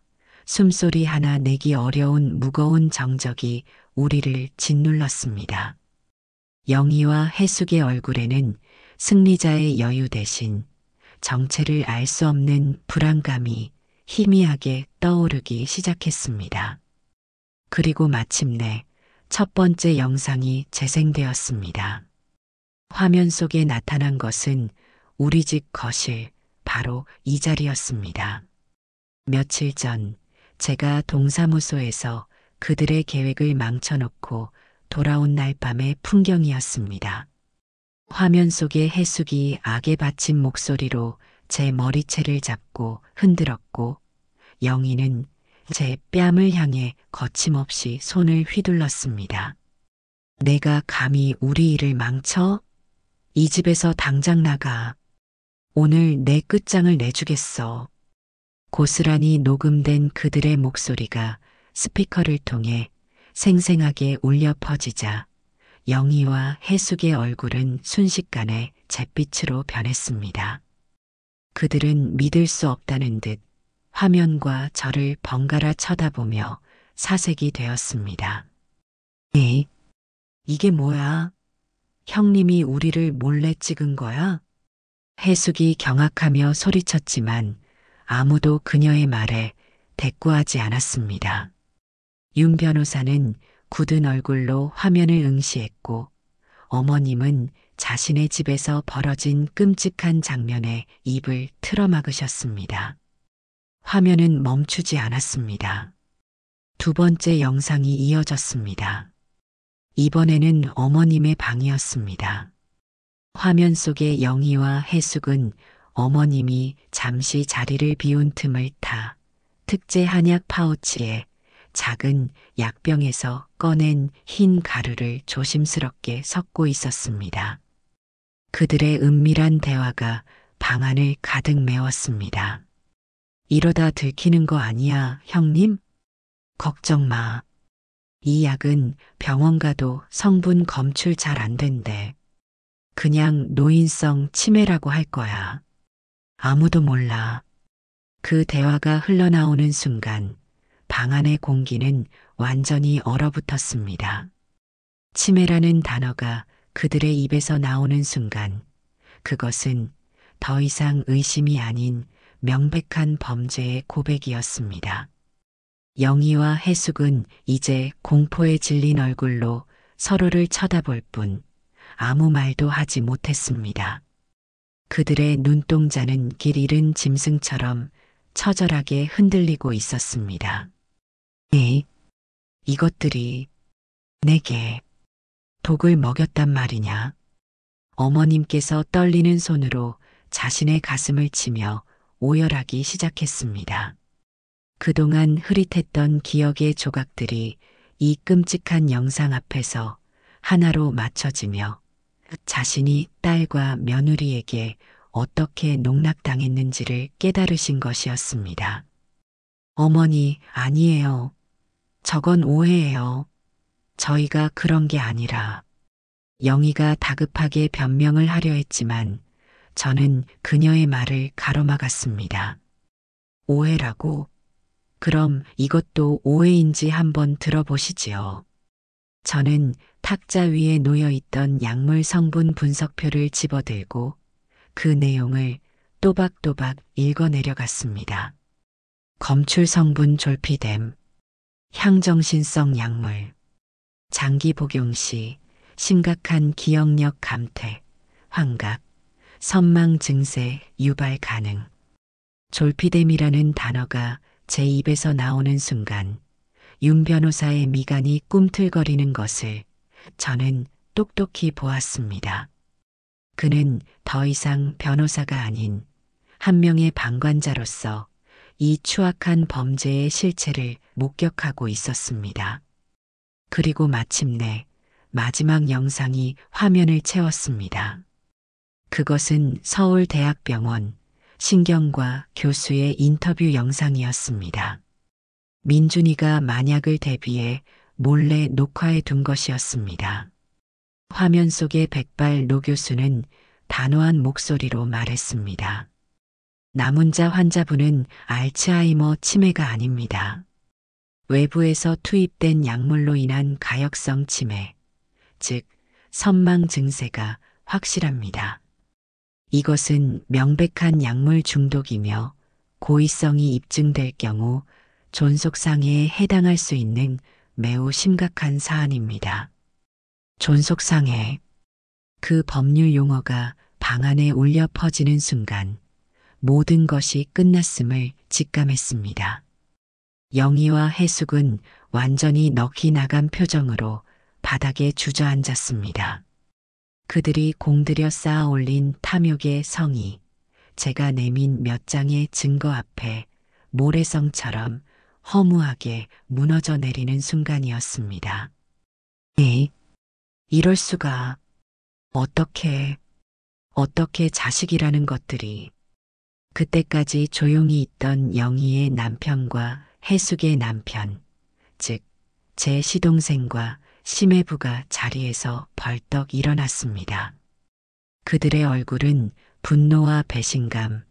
숨소리 하나 내기 어려운 무거운 정적이 우리를 짓눌렀습니다. 영희와 해숙의 얼굴에는 승리자의 여유 대신 정체를 알 수 없는 불안감이 희미하게 떠오르기 시작했습니다. 그리고 마침내 첫 번째 영상이 재생되었습니다. 화면 속에 나타난 것은 우리 집 거실, 바로 이 자리였습니다. 며칠 전 제가 동사무소에서 그들의 계획을 망쳐놓고 돌아온 날 밤의 풍경이었습니다. 화면 속의 해숙이 악에 받친 목소리로 제 머리채를 잡고 흔들었고 영희는 제 뺨을 향해 거침없이 손을 휘둘렀습니다. 내가 감히 우리 일을 망쳐? 이 집에서 당장 나가. 오늘 내 끝장을 내주겠어. 고스란히 녹음된 그들의 목소리가 스피커를 통해 생생하게 울려 퍼지자 영희와 해숙의 얼굴은 순식간에 잿빛으로 변했습니다. 그들은 믿을 수 없다는 듯 화면과 저를 번갈아 쳐다보며 사색이 되었습니다. 에? 이게 뭐야? 형님이 우리를 몰래 찍은 거야? 해숙이 경악하며 소리쳤지만 아무도 그녀의 말에 대꾸하지 않았습니다. 윤 변호사는 굳은 얼굴로 화면을 응시했고 어머님은 자신의 집에서 벌어진 끔찍한 장면에 입을 틀어막으셨습니다. 화면은 멈추지 않았습니다. 두 번째 영상이 이어졌습니다. 이번에는 어머님의 방이었습니다. 화면 속의 영희와 해숙은 어머님이 잠시 자리를 비운 틈을 타 특제 한약 파우치에 작은 약병에서 꺼낸 흰 가루를 조심스럽게 섞고 있었습니다. 그들의 은밀한 대화가 방 안을 가득 메웠습니다. 이러다 들키는 거 아니야, 형님? 걱정 마. 이 약은 병원 가도 성분 검출 잘 안 된대. 그냥 노인성 치매라고 할 거야. 아무도 몰라. 그 대화가 흘러나오는 순간 방 안의 공기는 완전히 얼어붙었습니다. 치매라는 단어가 그들의 입에서 나오는 순간 그것은 더 이상 의심이 아닌 명백한 범죄의 고백이었습니다. 영희와 해숙은 이제 공포에 질린 얼굴로 서로를 쳐다볼 뿐 아무 말도 하지 못했습니다. 그들의 눈동자는 길 잃은 짐승처럼 처절하게 흔들리고 있었습니다. 이것들이 내게 독을 먹였단 말이냐? 어머님께서 떨리는 손으로 자신의 가슴을 치며 오열하기 시작했습니다. 그동안 흐릿했던 기억의 조각들이 이 끔찍한 영상 앞에서 하나로 맞춰지며 자신이 딸과 며느리에게 어떻게 농락당했는지를 깨달으신 것이었습니다. 어머니, 아니에요. 저건 오해예요. 저희가 그런 게 아니라. 영희가 다급하게 변명을 하려 했지만 저는 그녀의 말을 가로막았습니다. 오해라고? 그럼 이것도 오해인지 한번 들어보시지요. 저는 탁자 위에 놓여있던 약물 성분 분석표를 집어들고 그 내용을 또박또박 읽어내려갔습니다. 검출 성분 졸피뎀, 향정신성 약물, 장기 복용 시 심각한 기억력 감퇴, 환각, 선망 증세 유발 가능. 졸피뎀이라는 단어가 제 입에서 나오는 순간 윤 변호사의 미간이 꿈틀거리는 것을 저는 똑똑히 보았습니다. 그는 더 이상 변호사가 아닌 한 명의 방관자로서 이 추악한 범죄의 실체를 목격하고 있었습니다. 그리고 마침내 마지막 영상이 화면을 채웠습니다. 그것은 서울대학병원 신경과 교수의 인터뷰 영상이었습니다. 민준이가 만약을 대비해 몰래 녹화해 둔 것이었습니다. 화면 속의 백발 노 교수는 단호한 목소리로 말했습니다. 남은자 환자분은 알츠하이머 치매가 아닙니다. 외부에서 투입된 약물로 인한 가역성 치매, 즉 선망 증세가 확실합니다. 이것은 명백한 약물 중독이며 고의성이 입증될 경우 존속상해에 해당할 수 있는 매우 심각한 사안입니다. 존속상해. 그 법률 용어가 방 안에 울려 퍼지는 순간 모든 것이 끝났음을 직감했습니다. 영희와 해숙은 완전히 넋이 나간 표정으로 바닥에 주저앉았습니다. 그들이 공들여 쌓아 올린 탐욕의 성이 제가 내민 몇 장의 증거 앞에 모래성처럼 허무하게 무너져 내리는 순간이었습니다. 네, 이럴 수가. 어떻게 자식이라는 것들이. 그때까지 조용히 있던 영희의 남편과 해숙의 남편, 즉, 제 시동생과 심해부가 자리에서 벌떡 일어났습니다. 그들의 얼굴은 분노와 배신감,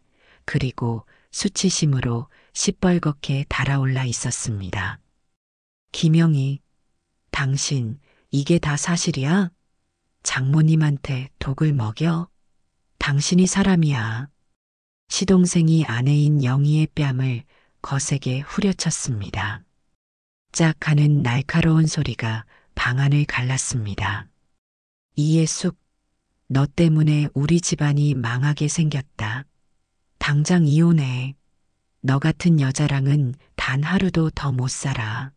그리고 수치심으로 시뻘겋게 달아올라 있었습니다. 김영희, 당신, 이게 다 사실이야? 장모님한테 독을 먹여? 당신이 사람이야. 시동생이 아내인 영희의 뺨을 거세게 후려쳤습니다. 짝 하는 날카로운 소리가 방안을 갈랐습니다. 이예숙, 너 때문에 우리 집안이 망하게 생겼다. 당장 이혼해. 너 같은 여자랑은 단 하루도 더 못 살아.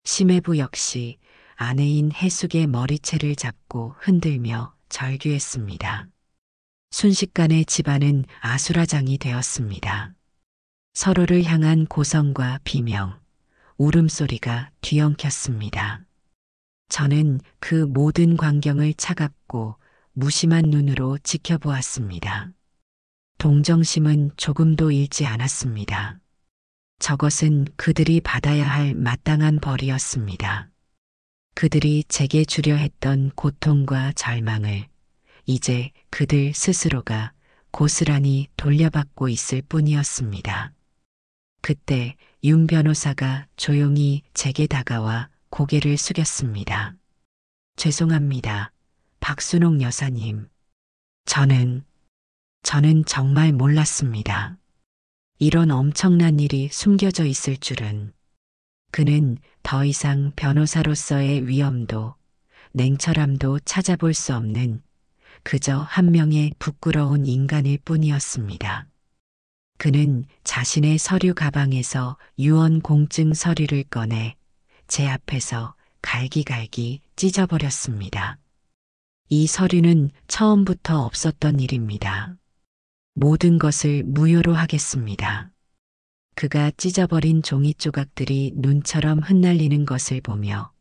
심해부 역시 아내인 해숙의 머리채를 잡고 흔들며 절규했습니다. 순식간에 집안은 아수라장이 되었습니다. 서로를 향한 고성과 비명, 울음소리가 뒤엉켰습니다. 저는 그 모든 광경을 차갑고 무심한 눈으로 지켜보았습니다. 동정심은 조금도 잃지 않았습니다. 저것은 그들이 받아야 할 마땅한 벌이었습니다. 그들이 제게 주려 했던 고통과 절망을 이제 그들 스스로가 고스란히 돌려받고 있을 뿐이었습니다. 그때 윤 변호사가 조용히 제게 다가와 고개를 숙였습니다. 죄송합니다. 박순옥 여사님. 저는 정말 몰랐습니다. 이런 엄청난 일이 숨겨져 있을 줄은. 그는 더 이상 변호사로서의 위엄도 냉철함도 찾아볼 수 없는 그저 한 명의 부끄러운 인간일 뿐이었습니다. 그는 자신의 서류 가방에서 유언 공증 서류를 꺼내 제 앞에서 갈기갈기 찢어버렸습니다. 이 서류는 처음부터 없었던 일입니다. 모든 것을 무효로 하겠습니다. 그가 찢어버린 종이 조각들이 눈처럼 흩날리는 것을 보며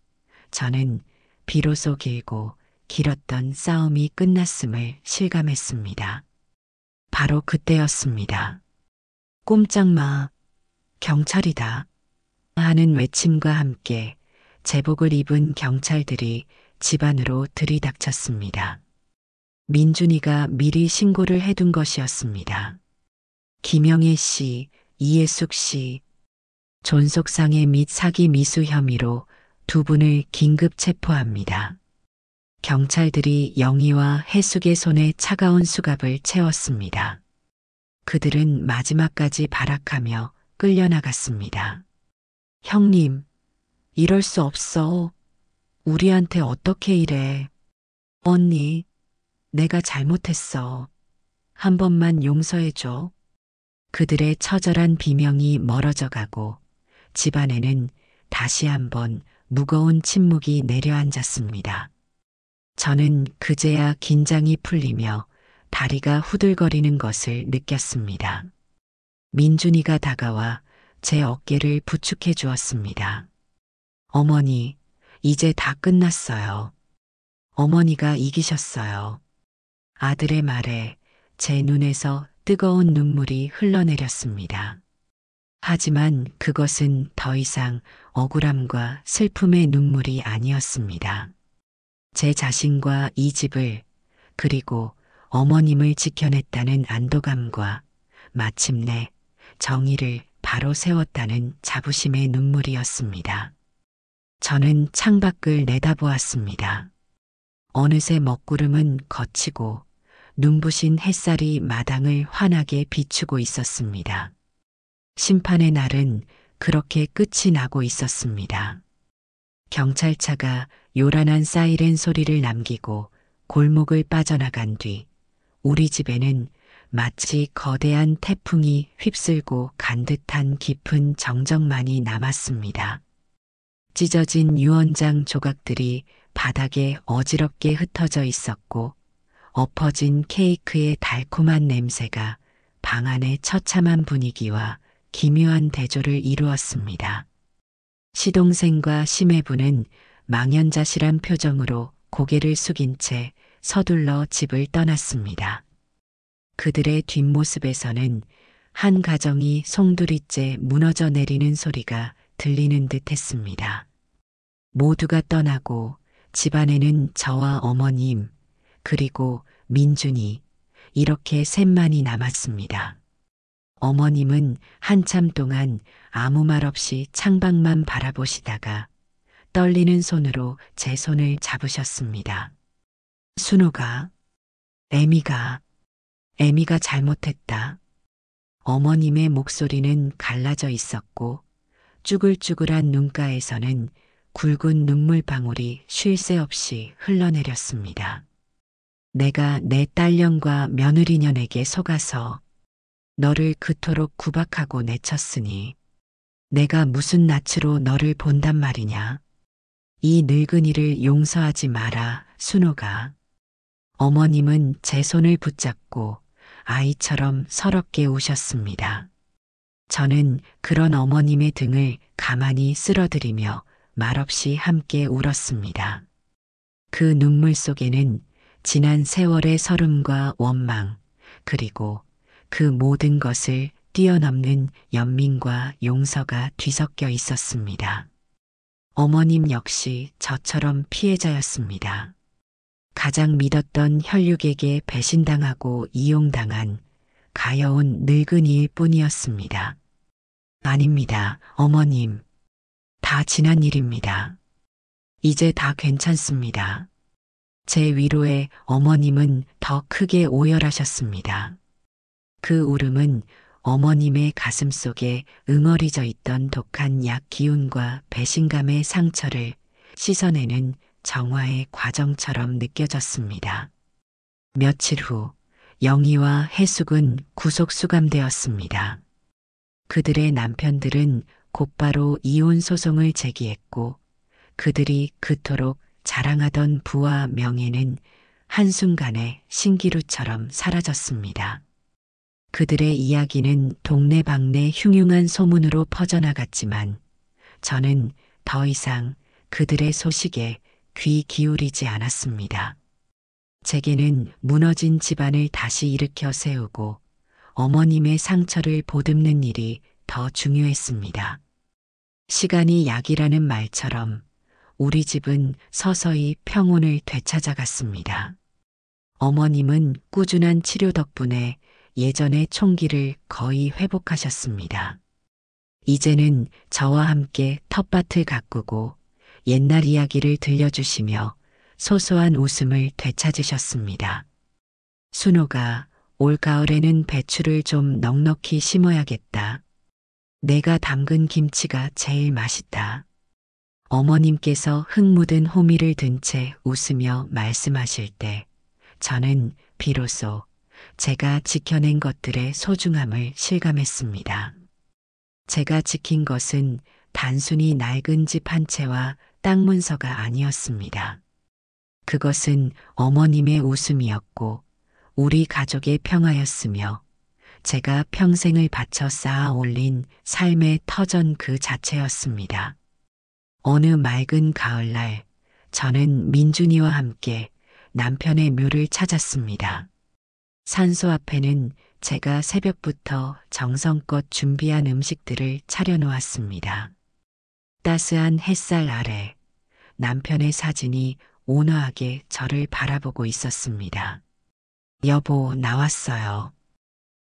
저는 비로소 길고 길었던 싸움이 끝났음을 실감했습니다. 바로 그때였습니다. 꼼짝 마, 경찰이다 하는 외침과 함께 제복을 입은 경찰들이 집 안으로 들이닥쳤습니다. 민준이가 미리 신고를 해둔 것이었습니다. 김영애 씨, 이예숙 씨, 존속상해 및 사기 미수 혐의로 두 분을 긴급 체포합니다. 경찰들이 영희와 해숙의 손에 차가운 수갑을 채웠습니다. 그들은 마지막까지 발악하며 끌려나갔습니다. 형님, 이럴 수 없어. 우리한테 어떻게 이래. 언니, 내가 잘못했어. 한 번만 용서해줘. 그들의 처절한 비명이 멀어져 가고 집안에는 다시 한번 무거운 침묵이 내려앉았습니다. 저는 그제야 긴장이 풀리며 다리가 후들거리는 것을 느꼈습니다. 민준이가 다가와 제 어깨를 부축해 주었습니다. 어머니, 이제 다 끝났어요. 어머니가 이기셨어요. 아들의 말에 제 눈에서 뜨거운 눈물이 흘러내렸습니다. 하지만 그것은 더 이상 억울함과 슬픔의 눈물이 아니었습니다. 제 자신과 이 집을 그리고 어머님을 지켜냈다는 안도감과 마침내 정의를 바로 세웠다는 자부심의 눈물이었습니다. 저는 창밖을 내다보았습니다. 어느새 먹구름은 걷히고 눈부신 햇살이 마당을 환하게 비추고 있었습니다. 심판의 날은 그렇게 끝이 나고 있었습니다. 경찰차가 요란한 사이렌 소리를 남기고 골목을 빠져나간 뒤 우리 집에는 마치 거대한 태풍이 휩쓸고 간 듯한 깊은 정적만이 남았습니다. 찢어진 유언장 조각들이 바닥에 어지럽게 흩어져 있었고 엎어진 케이크의 달콤한 냄새가 방 안의 처참한 분위기와 기묘한 대조를 이루었습니다. 시동생과 심해부는 망연자실한 표정으로 고개를 숙인 채 서둘러 집을 떠났습니다. 그들의 뒷모습에서는 한 가정이 송두리째 무너져 내리는 소리가 들리는 듯 했습니다. 모두가 떠나고 집안에는 저와 어머님, 그리고 민준이 이렇게 셋만이 남았습니다. 어머님은 한참 동안 아무 말 없이 창밖만 바라보시다가 떨리는 손으로 제 손을 잡으셨습니다. 순호가, 애미가 잘못했다. 어머님의 목소리는 갈라져 있었고 쭈글쭈글한 눈가에서는 굵은 눈물방울이 쉴 새 없이 흘러내렸습니다. 내가 내 딸년과 며느리년에게 속아서 너를 그토록 구박하고 내쳤으니 내가 무슨 낯으로 너를 본단 말이냐. 이 늙은이를 용서하지 마라, 순호가. 어머님은 제 손을 붙잡고 아이처럼 서럽게 우셨습니다. 저는 그런 어머님의 등을 가만히 쓸어들이며 말없이 함께 울었습니다. 그 눈물 속에는 지난 세월의 서름과 원망, 그리고 그 모든 것을 뛰어넘는 연민과 용서가 뒤섞여 있었습니다. 어머님 역시 저처럼 피해자였습니다. 가장 믿었던 혈육에게 배신당하고 이용당한 가여운 늙은이일 뿐이었습니다. 아닙니다, 어머님. 다 지난 일입니다. 이제 다 괜찮습니다. 제 위로에 어머님은 더 크게 오열하셨습니다. 그 울음은 어머님의 가슴 속에 응어리져 있던 독한 약 기운과 배신감의 상처를 씻어내는 정화의 과정처럼 느껴졌습니다. 며칠 후 영희와 해숙은 구속 수감되었습니다. 그들의 남편들은 곧바로 이혼 소송을 제기했고 그들이 그토록 자랑하던 부와 명예는 한순간에 신기루처럼 사라졌습니다. 그들의 이야기는 동네방네 흉흉한 소문으로 퍼져나갔지만 저는 더 이상 그들의 소식에 귀 기울이지 않았습니다. 제게는 무너진 집안을 다시 일으켜 세우고 어머님의 상처를 보듬는 일이 더 중요했습니다. 시간이 약이라는 말처럼 우리 집은 서서히 평온을 되찾아갔습니다. 어머님은 꾸준한 치료 덕분에 예전의 총기를 거의 회복하셨습니다. 이제는 저와 함께 텃밭을 가꾸고 옛날 이야기를 들려주시며 소소한 웃음을 되찾으셨습니다. 순호가 올가을에는 배추를 좀 넉넉히 심어야겠다. 내가 담근 김치가 제일 맛있다. 어머님께서 흙 묻은 호미를 든 채 웃으며 말씀하실 때 저는 비로소 제가 지켜낸 것들의 소중함을 실감했습니다. 제가 지킨 것은 단순히 낡은 집 한 채와 땅 문서가 아니었습니다. 그것은 어머님의 웃음이었고 우리 가족의 평화였으며 제가 평생을 바쳐 쌓아 올린 삶의 터전 그 자체였습니다. 어느 맑은 가을날 저는 민준이와 함께 남편의 묘를 찾았습니다. 산소 앞에는 제가 새벽부터 정성껏 준비한 음식들을 차려놓았습니다. 따스한 햇살 아래 남편의 사진이 온화하게 저를 바라보고 있었습니다. 여보, 나왔어요.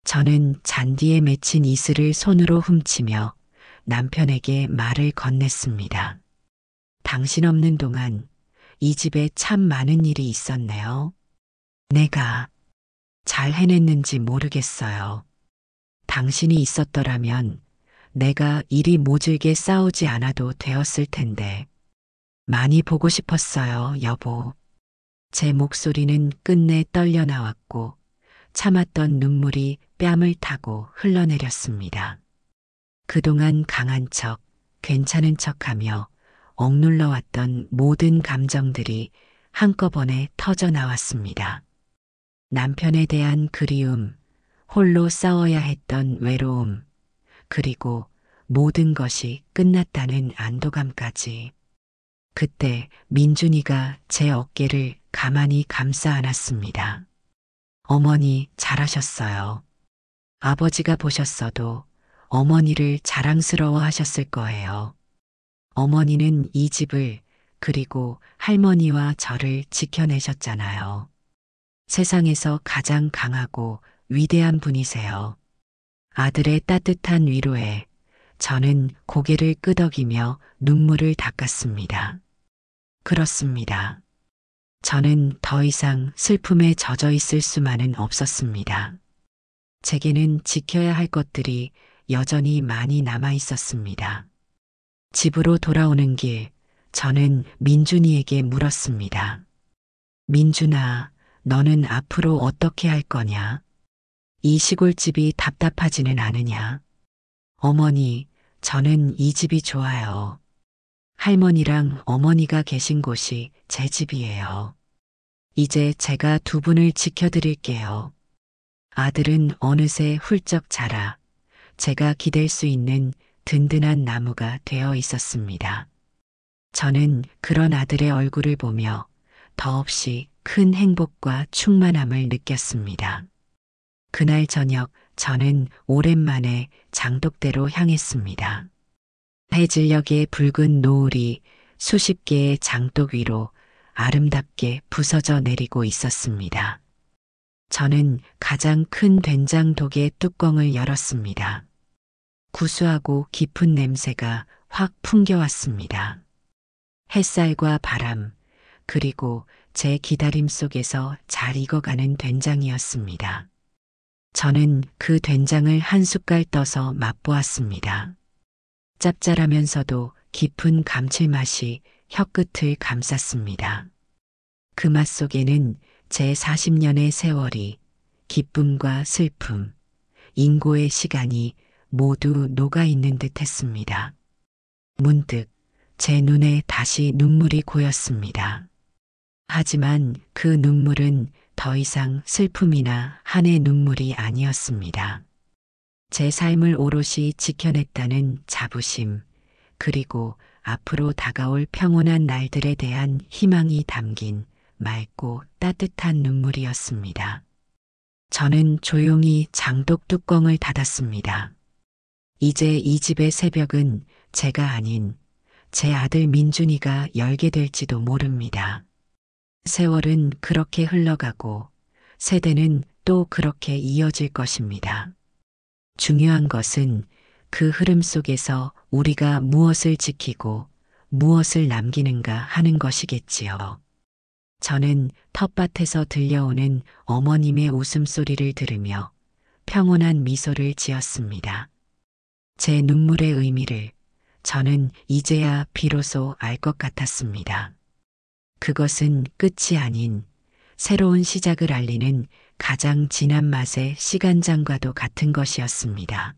저는 잔디에 맺힌 이슬을 손으로 훔치며 남편에게 말을 건넸습니다. 당신 없는 동안 이 집에 참 많은 일이 있었네요. 내가 잘 해냈는지 모르겠어요. 당신이 있었더라면 내가 이리 모질게 싸우지 않아도 되었을 텐데. 많이 보고 싶었어요, 여보. 제 목소리는 끝내 떨려 나왔고 참았던 눈물이 뺨을 타고 흘러내렸습니다. 그동안 강한 척, 괜찮은 척하며 억눌러 왔던 모든 감정들이 한꺼번에 터져 나왔습니다. 남편에 대한 그리움, 홀로 싸워야 했던 외로움, 그리고 모든 것이 끝났다는 안도감까지. 그때 민준이가 제 어깨를 가만히 감싸 안았습니다. 어머니 잘하셨어요. 아버지가 보셨어도 어머니를 자랑스러워 하셨을 거예요. 어머니는 이 집을 그리고 할머니와 저를 지켜내셨잖아요. 세상에서 가장 강하고 위대한 분이세요. 아들의 따뜻한 위로에 저는 고개를 끄덕이며 눈물을 닦았습니다. 그렇습니다. 저는 더 이상 슬픔에 젖어 있을 수만은 없었습니다. 제게는 지켜야 할 것들이 여전히 많이 남아 있었습니다. 집으로 돌아오는 길, 저는 민준이에게 물었습니다. 민준아, 너는 앞으로 어떻게 할 거냐? 이 시골집이 답답하지는 않으냐? 어머니, 저는 이 집이 좋아요. 할머니랑 어머니가 계신 곳이 제 집이에요. 이제 제가 두 분을 지켜드릴게요. 아들은 어느새 훌쩍 자라 제가 기댈 수 있는 든든한 나무가 되어 있었습니다. 저는 그런 아들의 얼굴을 보며 더없이 큰 행복과 충만함을 느꼈습니다. 그날 저녁 저는 오랜만에 장독대로 향했습니다. 해질녘의 붉은 노을이 수십 개의 장독 위로 아름답게 부서져 내리고 있었습니다. 저는 가장 큰 된장독의 뚜껑을 열었습니다. 구수하고 깊은 냄새가 확 풍겨왔습니다. 햇살과 바람, 그리고 제 기다림 속에서 잘 익어가는 된장이었습니다. 저는 그 된장을 한 숟갈 떠서 맛보았습니다. 짭짤하면서도 깊은 감칠맛이 혀끝을 감쌌습니다. 그 맛 속에는 제 40년의 세월이 기쁨과 슬픔, 인고의 시간이 모두 녹아있는 듯 했습니다. 문득 제 눈에 다시 눈물이 고였습니다. 하지만 그 눈물은 더 이상 슬픔이나 한의 눈물이 아니었습니다. 제 삶을 오롯이 지켜냈다는 자부심, 그리고 앞으로 다가올 평온한 날들에 대한 희망이 담긴 맑고 따뜻한 눈물이었습니다. 저는 조용히 장독 뚜껑을 닫았습니다. 이제 이 집의 새벽은 제가 아닌 제 아들 민준이가 열게 될지도 모릅니다. 세월은 그렇게 흘러가고 세대는 또 그렇게 이어질 것입니다. 중요한 것은 그 흐름 속에서 우리가 무엇을 지키고 무엇을 남기는가 하는 것이겠지요. 저는 텃밭에서 들려오는 어머님의 웃음소리를 들으며 평온한 미소를 지었습니다. 제 눈물의 의미를 저는 이제야 비로소 알 것 같았습니다. 그것은 끝이 아닌 새로운 시작을 알리는 가장 진한 맛의 시간장과도 같은 것이었습니다.